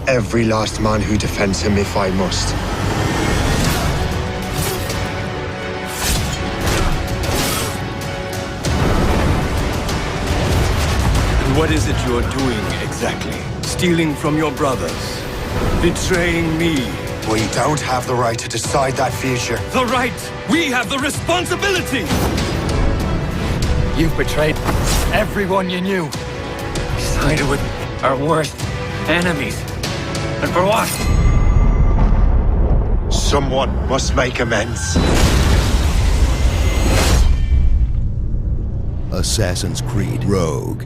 every last man who defends him if I must. What is it you're doing exactly? Stealing from your brothers? Betraying me? We don't have the right to decide that future. The right! We have the responsibility! You've betrayed everyone you knew. Sided with our worst enemies. And for what? Someone must make amends. Assassin's Creed Rogue.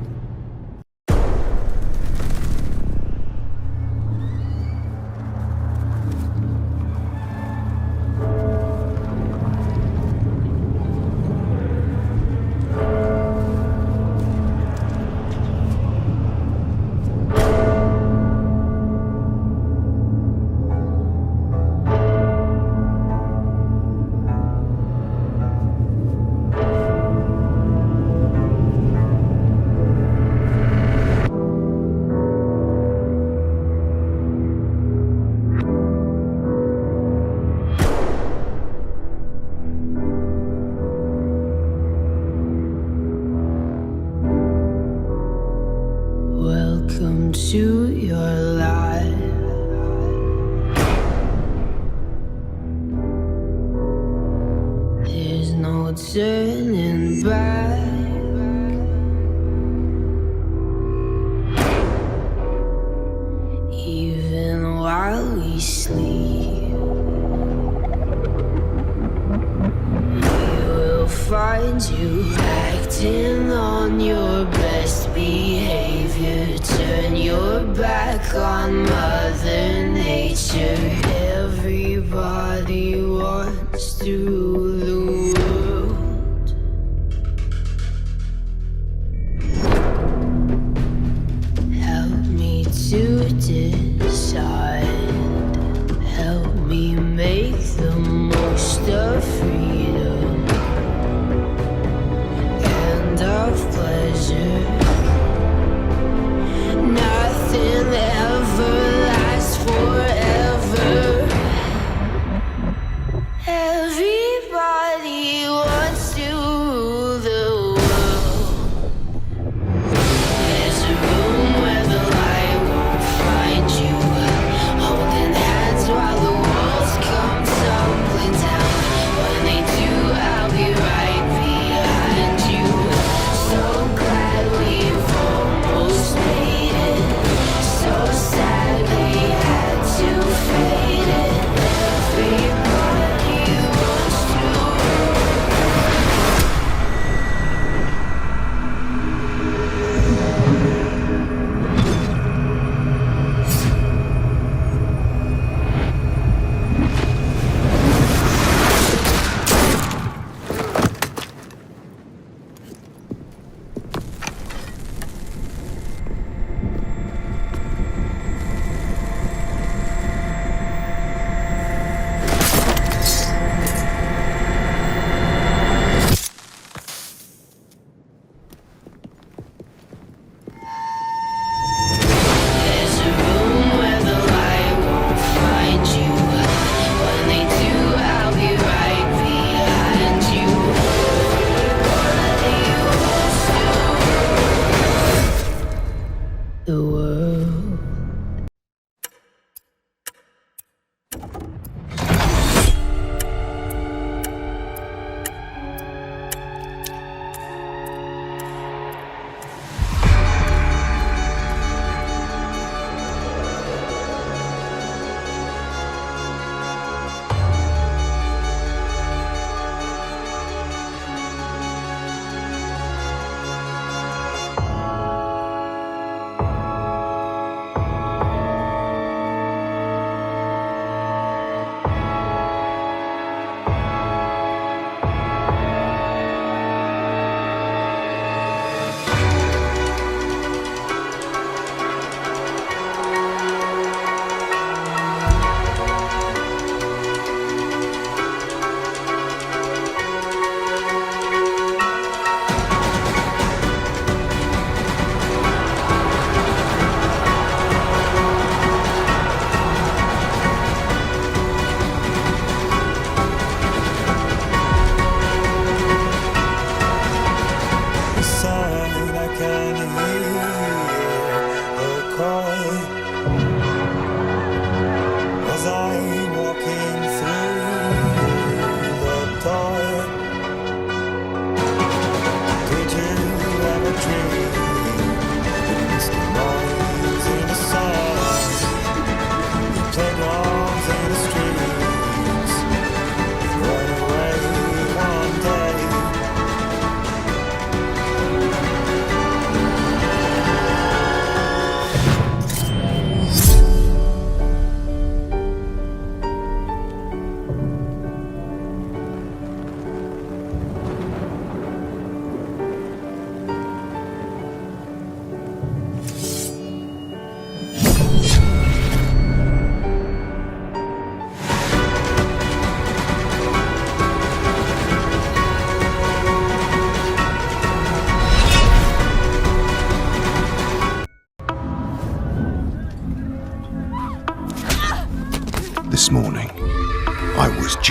Welcome to your life. There's no turning back. Even while we sleep, we will find you acting on your best behavior. Turn your back on Mother Nature. Everybody wants to rule the world. Help me to decide. Help me make the most of freedom and of pleasure. Nothing ever lasts forever. Everybody wants to rule the world. There's a room where the light won't find you. Holding hands while the walls come tumbling down. When they do, I'll be right behind you. So glad we've almost made it. So sad we had to fade it. Everybody wants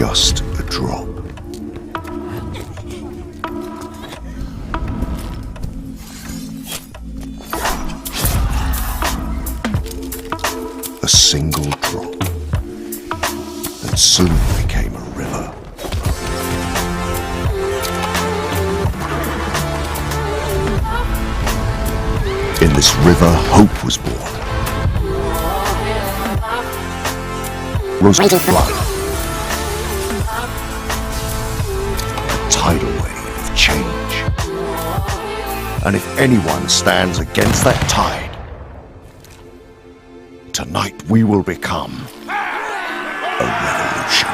just a drop. A single drop that soon became a river. In this river, hope was born. Rose blood. A tidal wave of change. And if anyone stands against that tide, tonight we will become a revolution.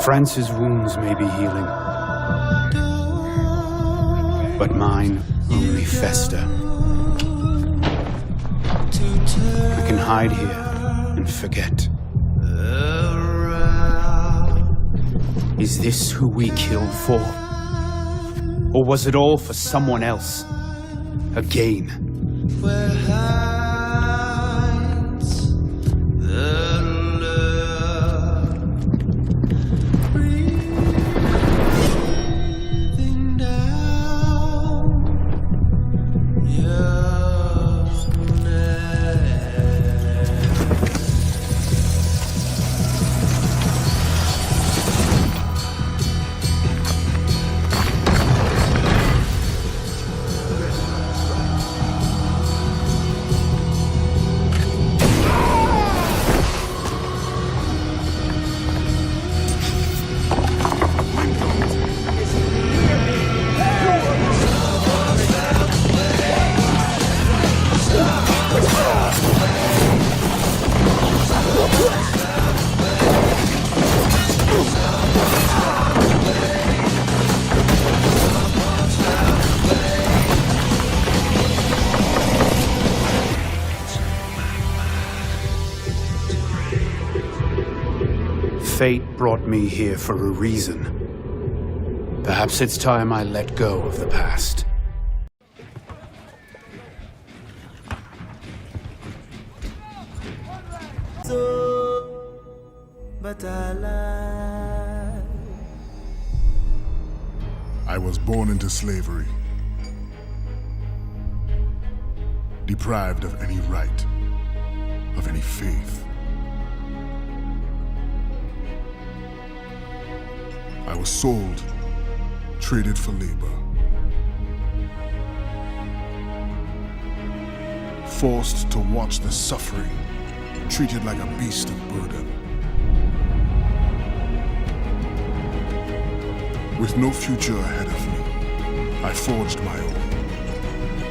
France's wounds may be healing, but mine only fester. We can hide here and forget. Is this who we killed for? Or was it all for someone else? A gain? Fate brought me here for a reason. Perhaps it's time I let go of the past. I was born into slavery, deprived of any right, of any faith. I was sold, traded for labor. Forced to watch the suffering, treated like a beast of burden. With no future ahead of me, I forged my own.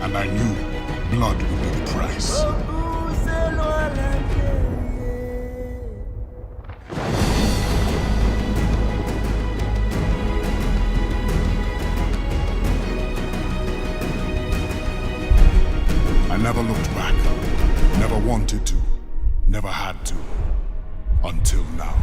And I knew blood would be the price. I never looked back, never wanted to, never had to, until now.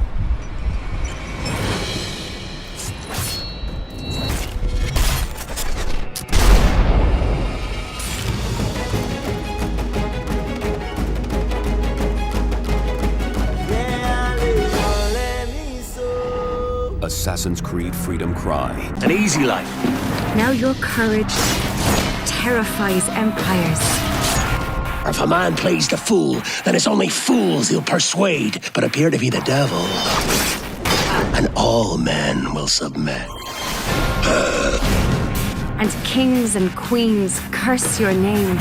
Assassin's Creed Freedom Cry. An easy life. Now your courage terrifies empires. If a man plays the fool, then it's only fools he'll persuade, but appear to be the devil. And all men will submit. And kings and queens curse your name.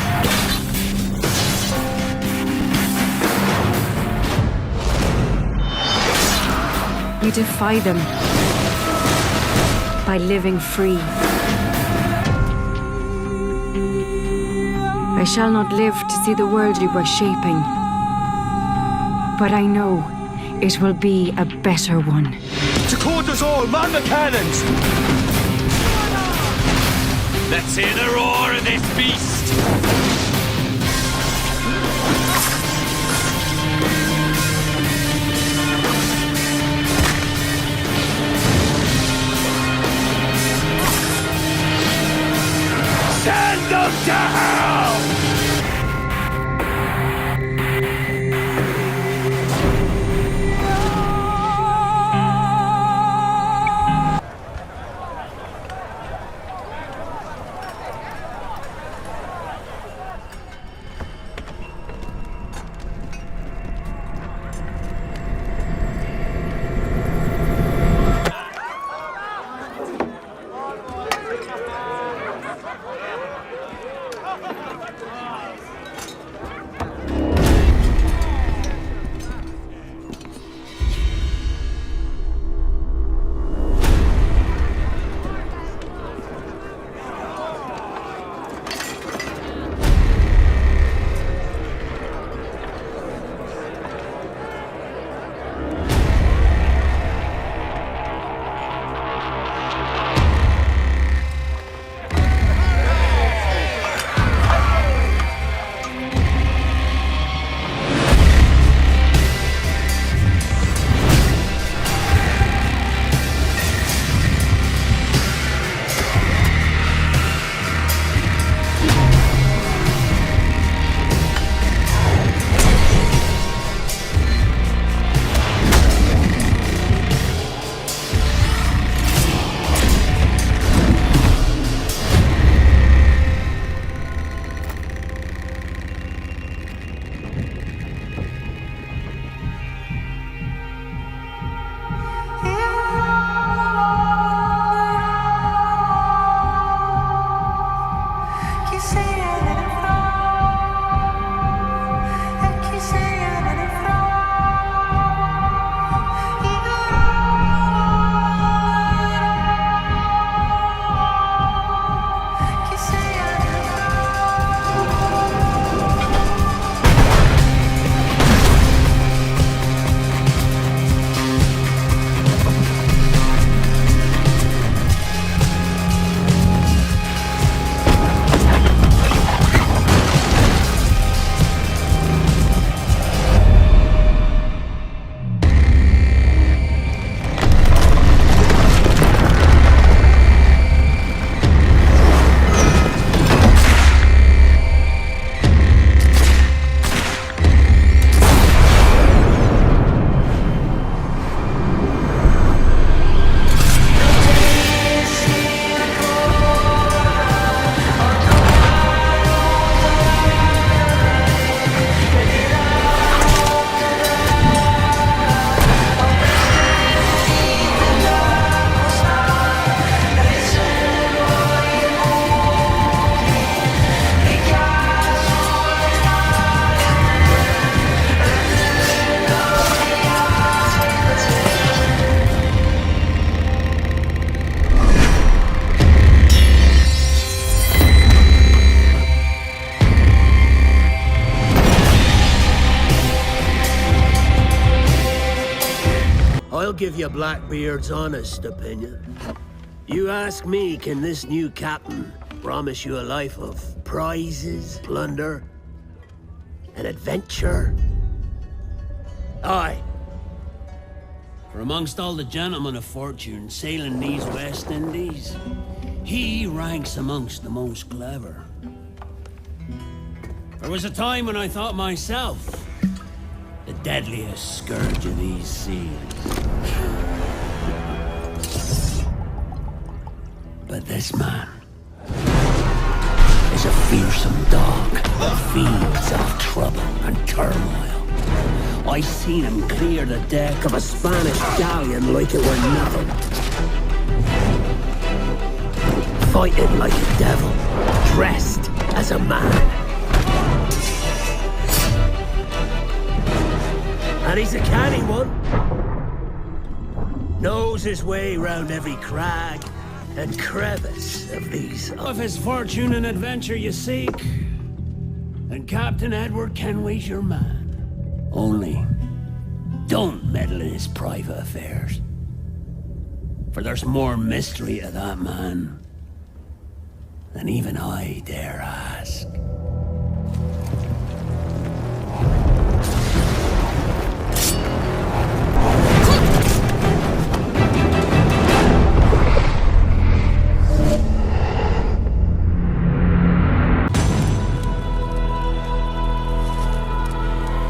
You defy them by living free. I shall not live to see the world you were shaping, but I know it will be a better one. To quarters all, man the cannons! Let's hear the roar of this beast! Send them to hell! I'll give you Blackbeard's honest opinion. You ask me, can this new captain promise you a life of prizes, plunder, and adventure? Aye. For amongst all the gentlemen of fortune sailing these West Indies, he ranks amongst the most clever. There was a time when I thought myself the deadliest scourge of these seas. But this man is a fearsome dog that feeds off trouble and turmoil. I seen him clear the deck of a Spanish galleon like it were nothing. Fighting like a devil, dressed as a man. And he's a canny one. Knows his way round every crag and crevice of these. Of his fortune and adventure you seek, and Captain Edward Kenway's your man. Only, don't meddle in his private affairs. For there's more mystery to that man than even I dare ask.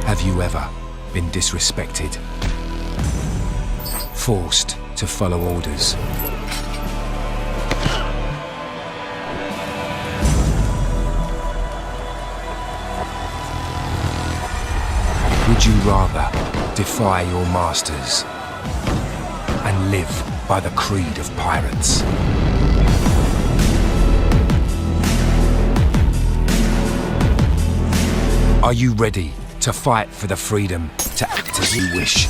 Have you ever been disrespected? Forced to follow orders? Would you rather defy your masters and live by the creed of pirates? Are you ready to fight for the freedom to act as you wish?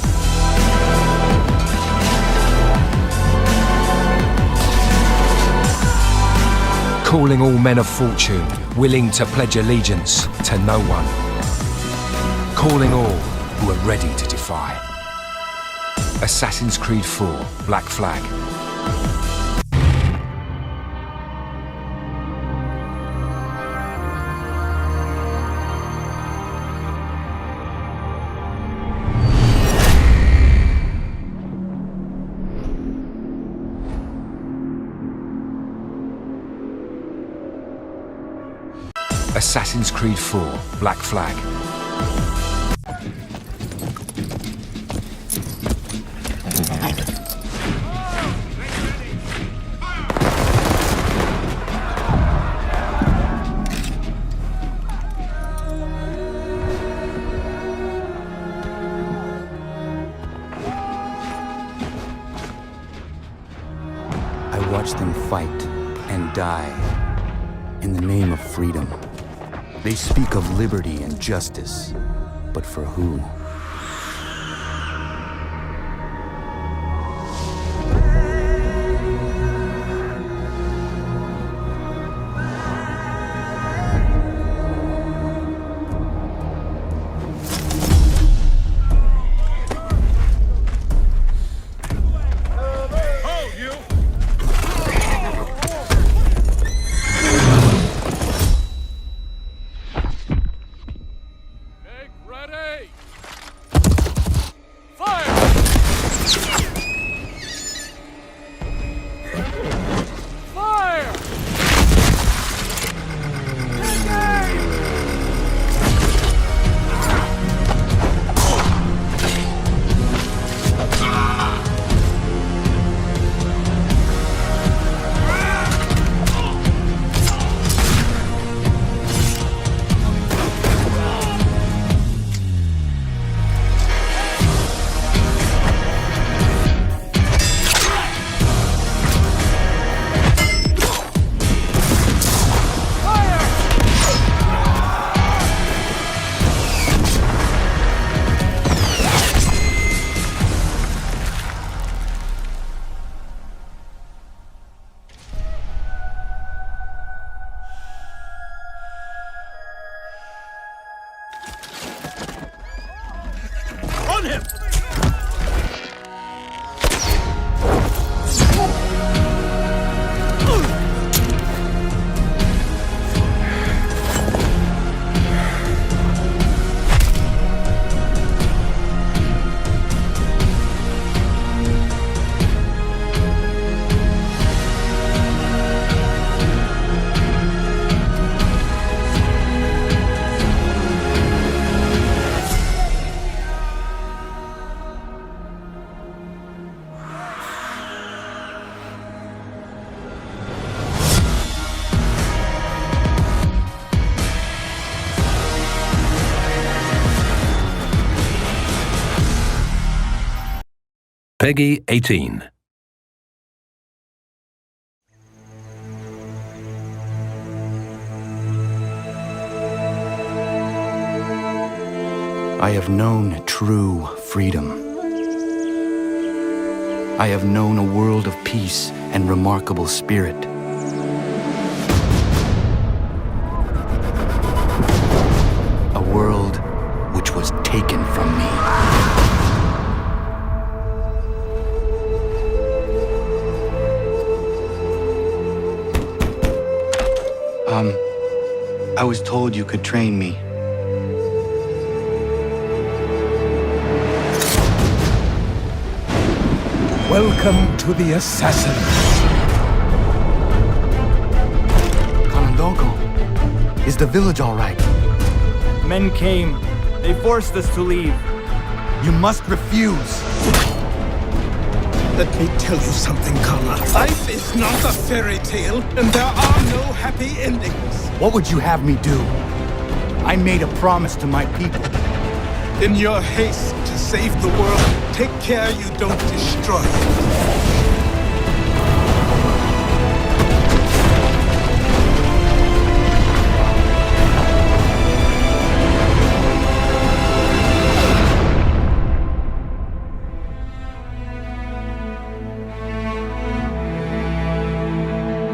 Calling all men of fortune, willing to pledge allegiance to no one. Calling all who are ready to defy. Assassin's Creed 4 Black Flag. Assassin's Creed 4 Black Flag. I watched them fight and die in the name of freedom. They speak of liberty and justice, but for who? On him! Peggy 18. I have known true freedom. I have known a world of peace and remarkable spirit. A world which was taken from me. I was told you could train me. Welcome to the Assassins. Kanandoko, is the village all right? Men came. They forced us to leave. You must refuse. Let me tell you something, Kala. Life is not a fairy tale, and there are no happy endings. What would you have me do? I made a promise to my people. In your haste to save the world, take care you don't destroy it.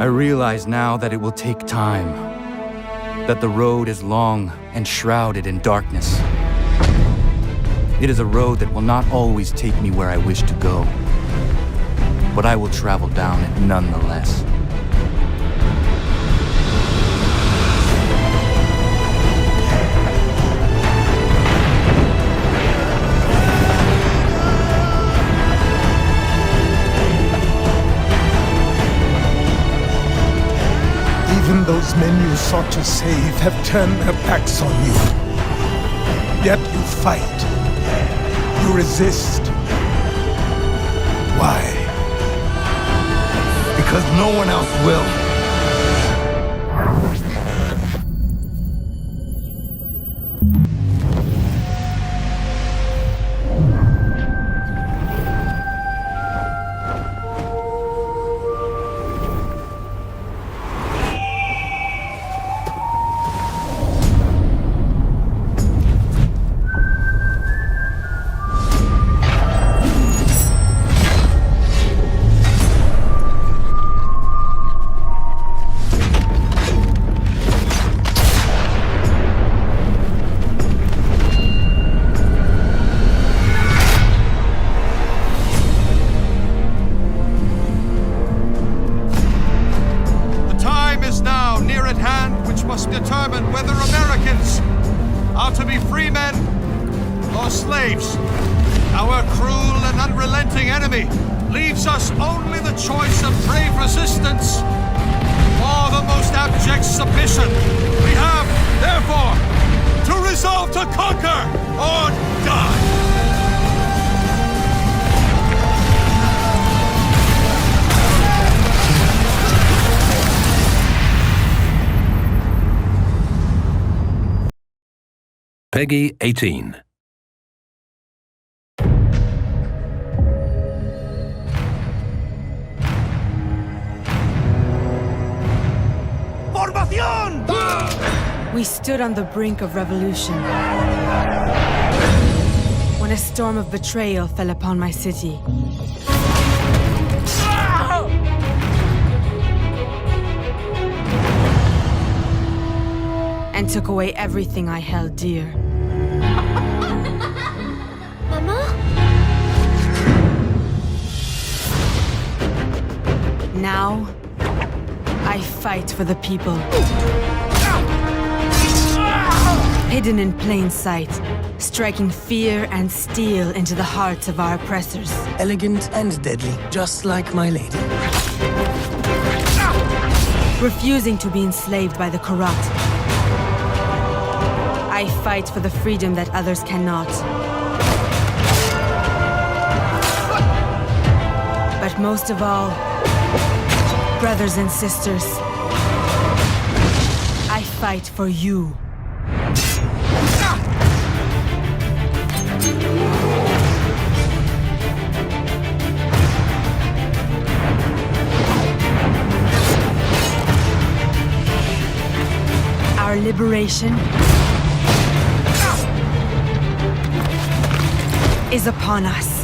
I realize now that it will take time, that the road is long and shrouded in darkness. It is a road that will not always take me where I wish to go, but I will travel down it nonetheless. Even those men you sought to save have turned their backs on you. Yet you fight. You resist. Why? Because no one else will. Must determine whether Americans are to be free men or slaves. Our cruel and unrelenting enemy leaves us only the choice of brave resistance or the most abject submission. We have, therefore, to resolve to conquer or die. Peggy 18. Formación! We stood on the brink of revolution when a storm of betrayal fell upon my city. And took away everything I held dear. Mama? Now, I fight for the people. Hidden in plain sight, striking fear and steel into the hearts of our oppressors. Elegant and deadly, just like my lady. Refusing to be enslaved by the corrupt. I fight for the freedom that others cannot. But most of all, brothers and sisters, I fight for you. Liberation is upon us.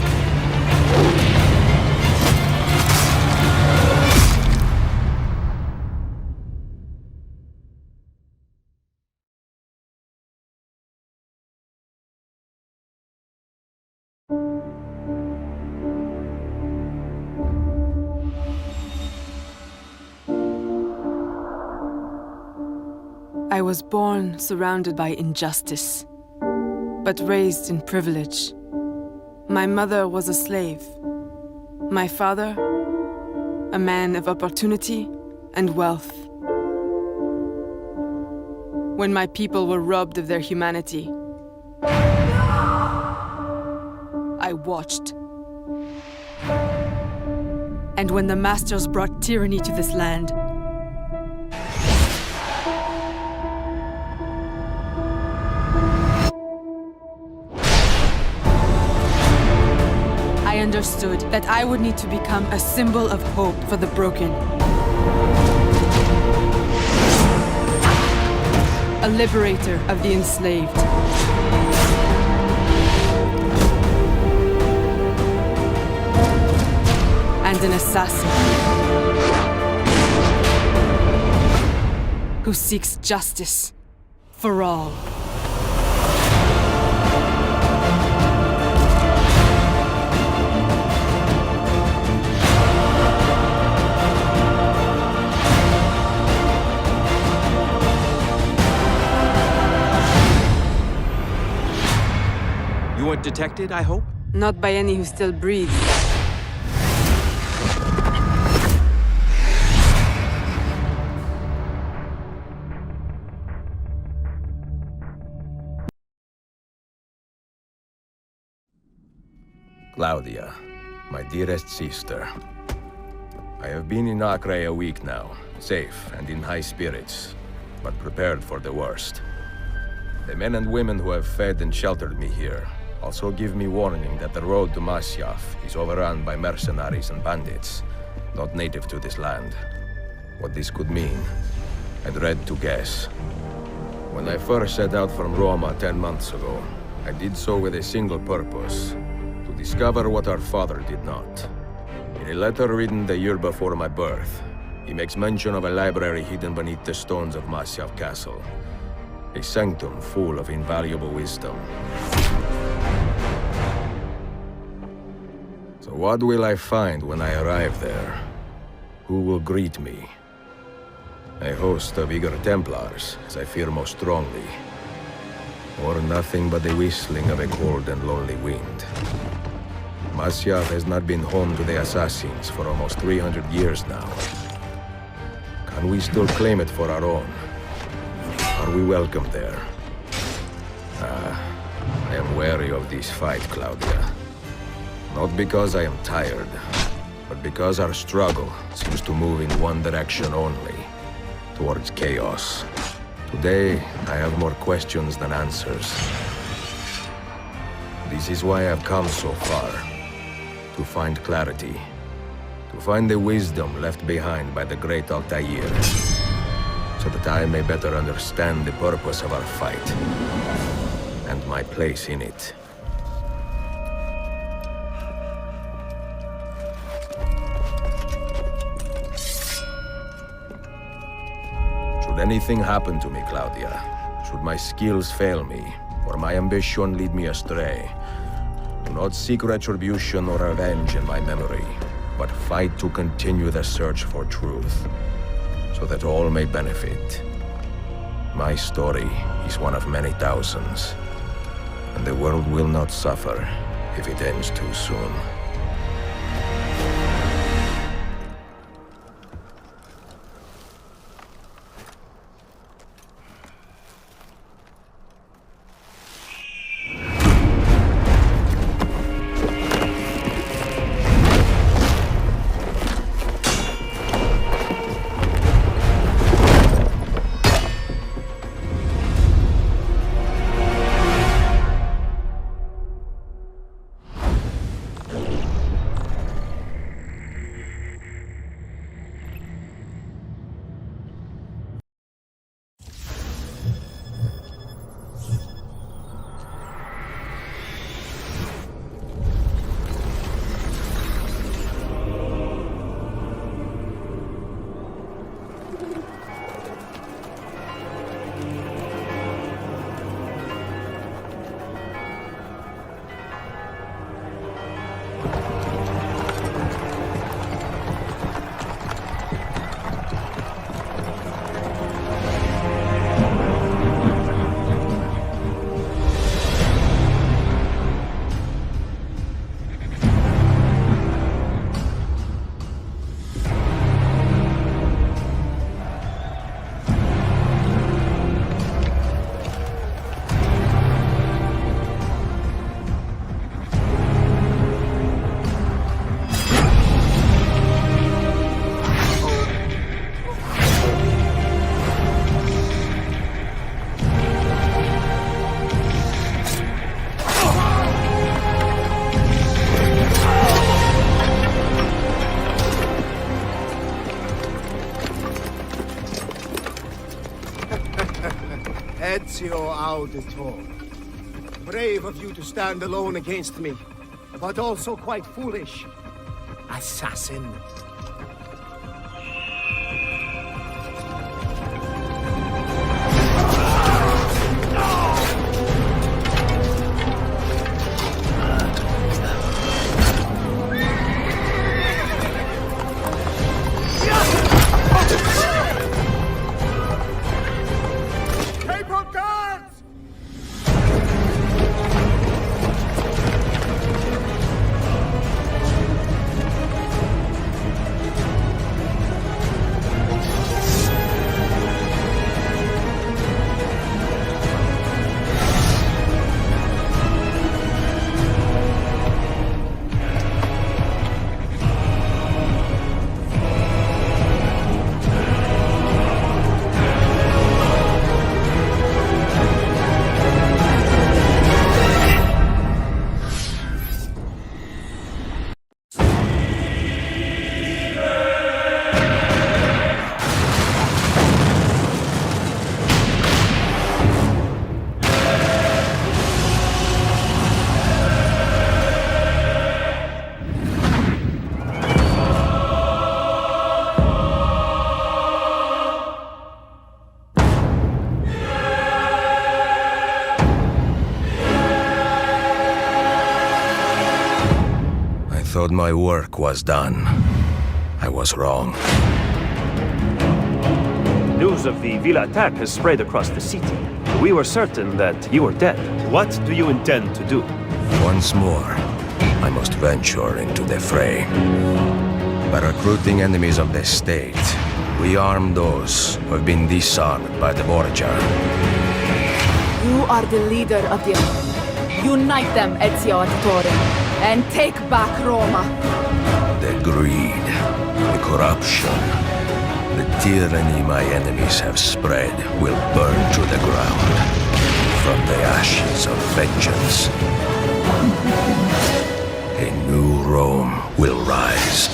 I was born surrounded by injustice, but raised in privilege. My mother was a slave. My father, a man of opportunity and wealth. When my people were robbed of their humanity, I watched. And when the masters brought tyranny to this land, I understood that I would need to become a symbol of hope for the broken. A liberator of the enslaved. And an assassin who seeks justice for all. You weren't detected, I hope? Not by any who still breathe. Claudia, my dearest sister. I have been in Acre a week now, safe and in high spirits, but prepared for the worst. The men and women who have fed and sheltered me here also give me warning that the road to Masyaf is overrun by mercenaries and bandits, not native to this land. What this could mean, I dread to guess. When I first set out from Roma 10 months ago, I did so with a single purpose: to discover what our father did not. In a letter written the year before my birth, he makes mention of a library hidden beneath the stones of Masyaf Castle. A sanctum full of invaluable wisdom. So what will I find when I arrive there? Who will greet me? A host of eager Templars, as I fear most strongly. Or nothing but the whistling of a cold and lonely wind. Masyaf has not been home to the assassins for almost 300 years now. Can we still claim it for our own? Are we welcome there? I am wary of this fight, Claudia. Not because I am tired, but because our struggle seems to move in one direction only, towards chaos. Today, I have more questions than answers. This is why I've come so far. To find clarity. To find the wisdom left behind by the great Altair. So that I may better understand the purpose of our fight. And my place in it. Should anything happen to me, Claudia, should my skills fail me, or my ambition lead me astray, do not seek retribution or revenge in my memory, but fight to continue the search for truth, so that all may benefit. My story is one of many thousands, and the world will not suffer if it ends too soon. Ezio Auditor. Brave of you to stand alone against me, but also quite foolish. Assassin. I thought my work was done. I was wrong. News of the Villa attack has spread across the city. We were certain that you were dead. What do you intend to do? Once more, I must venture into the fray. By recruiting enemies of the state, we arm those who have been disarmed by the Borgia. You are the leader of the... Unite them, Ezio Auditore, and take back Roma. The greed, the corruption, the tyranny my enemies have spread will burn to the ground from the ashes of vengeance. A new Rome will rise.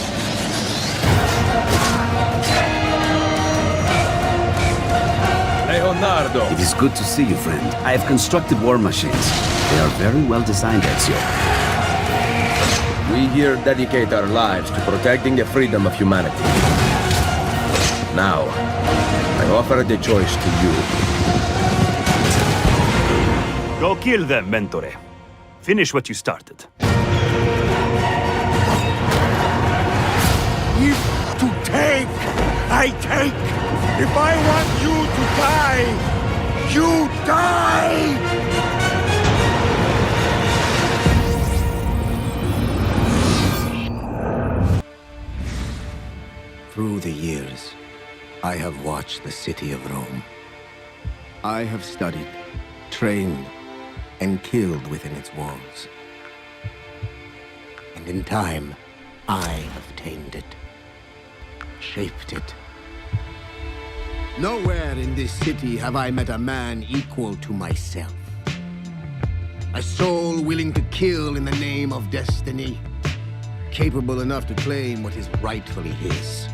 Leonardo! It is good to see you, friend. I have constructed war machines. They are very well designed, Ezio. We here dedicate our lives to protecting the freedom of humanity. Now, I offer the choice to you. Go kill them, Mentore. Finish what you started. If to take, I take. If I want you to die, you die! Through the years, I have watched the city of Rome. I have studied, trained, and killed within its walls. And in time, I have tamed it, shaped it. Nowhere in this city have I met a man equal to myself. A soul willing to kill in the name of destiny, capable enough to claim what is rightfully his.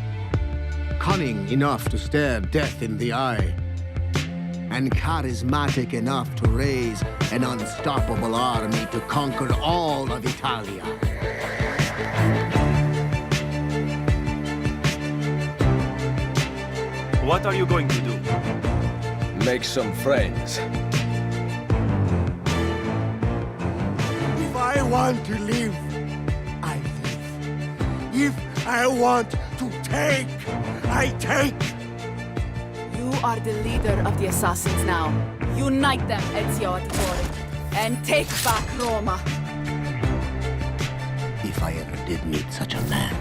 Cunning enough to stare death in the eye, and charismatic enough to raise an unstoppable army to conquer all of Italia. What are you going to do? Make some friends. If I want to live, I live. If I want to take, I take. You are the leader of the assassins now. Unite them, Ezio Auditore, and take back Roma. If I ever did meet such a man.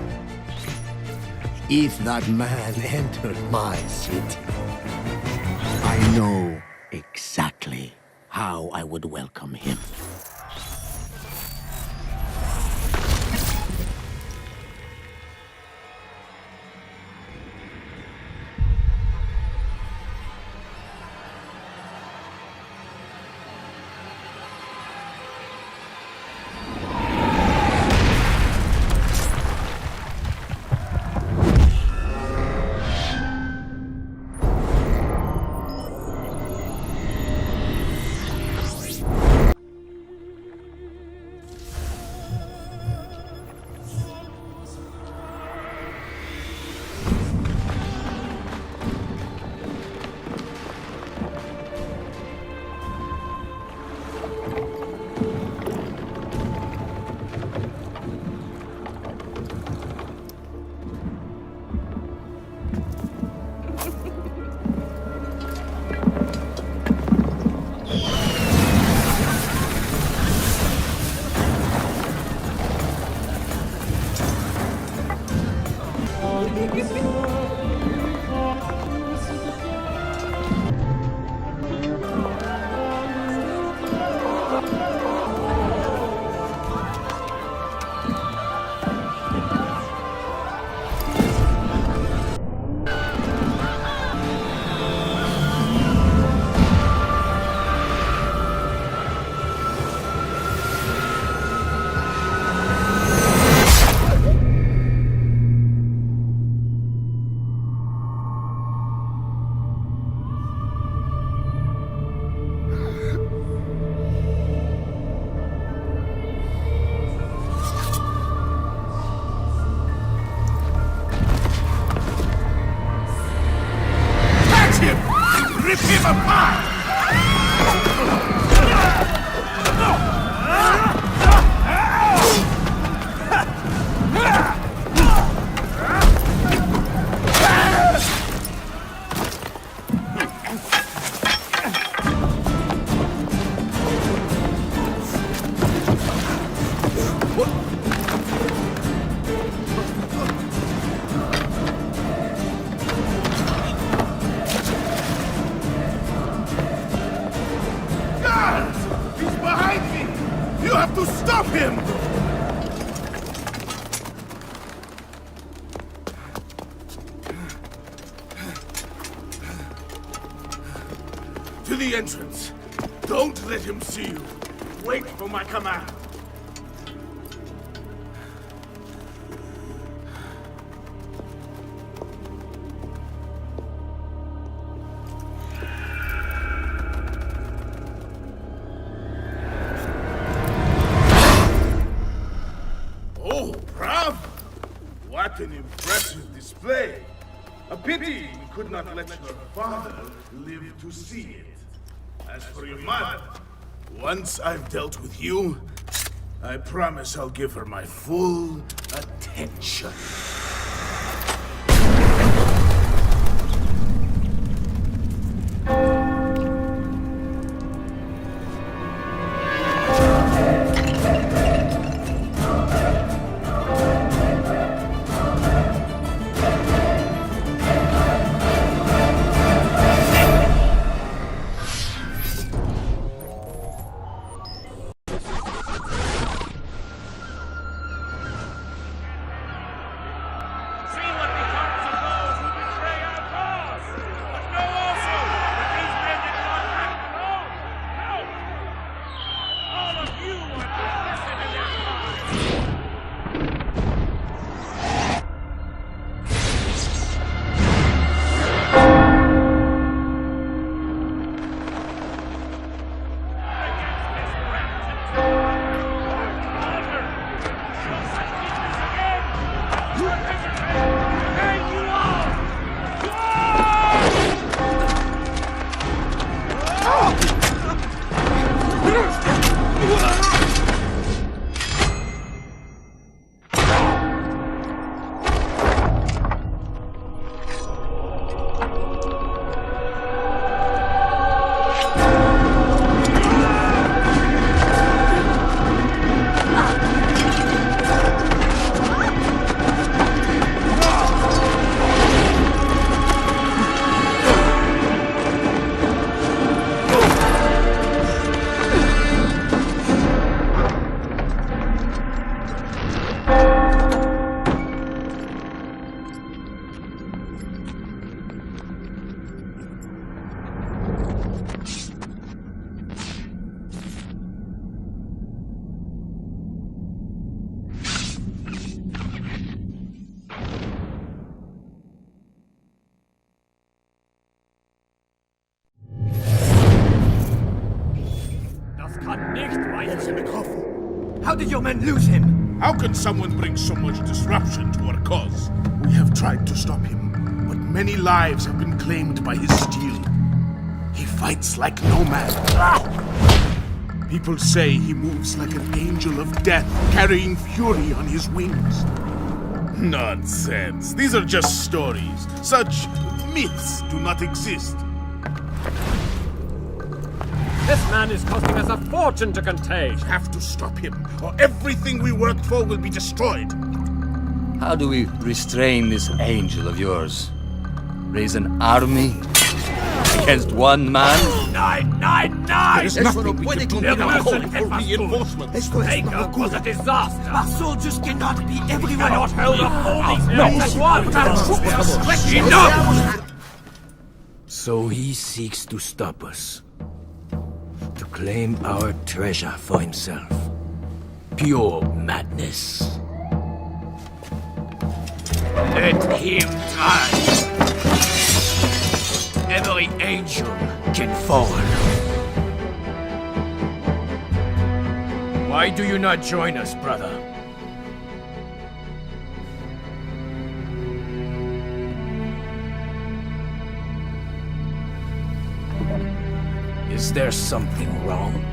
If that man entered my city, I know exactly how I would welcome him. have to stop him! To the entrance. Don't let him see you. Wait for my command. Oh, bravo! What an impressive display! A pity you could not let your father live to see it. As for your mother, once I've dealt with you, I promise I'll give her my full attention. It's in the coffin. How did your men lose him? How can someone bring so much disruption to our cause? We have tried to stop him, but many lives have been claimed by his steel. He fights like no man. People say he moves like an angel of death, carrying fury on his wings. Nonsense. These are just stories. Such myths do not exist. This man is costing us a fortune to contain. We have to stop him, or everything we worked for will be destroyed. How do we restrain this angel of yours? Raise an army against one man? Nein! There is nothing we can do without calling for reinforcements. Takeoff was a disaster. Our soldiers cannot be everywhere. We cannot hold up all these men at once. Enough! So he seeks to stop us. To claim our treasure for himself. Pure madness. Let him try. Every angel can fall. Why do you not join us, brother? Is there something wrong?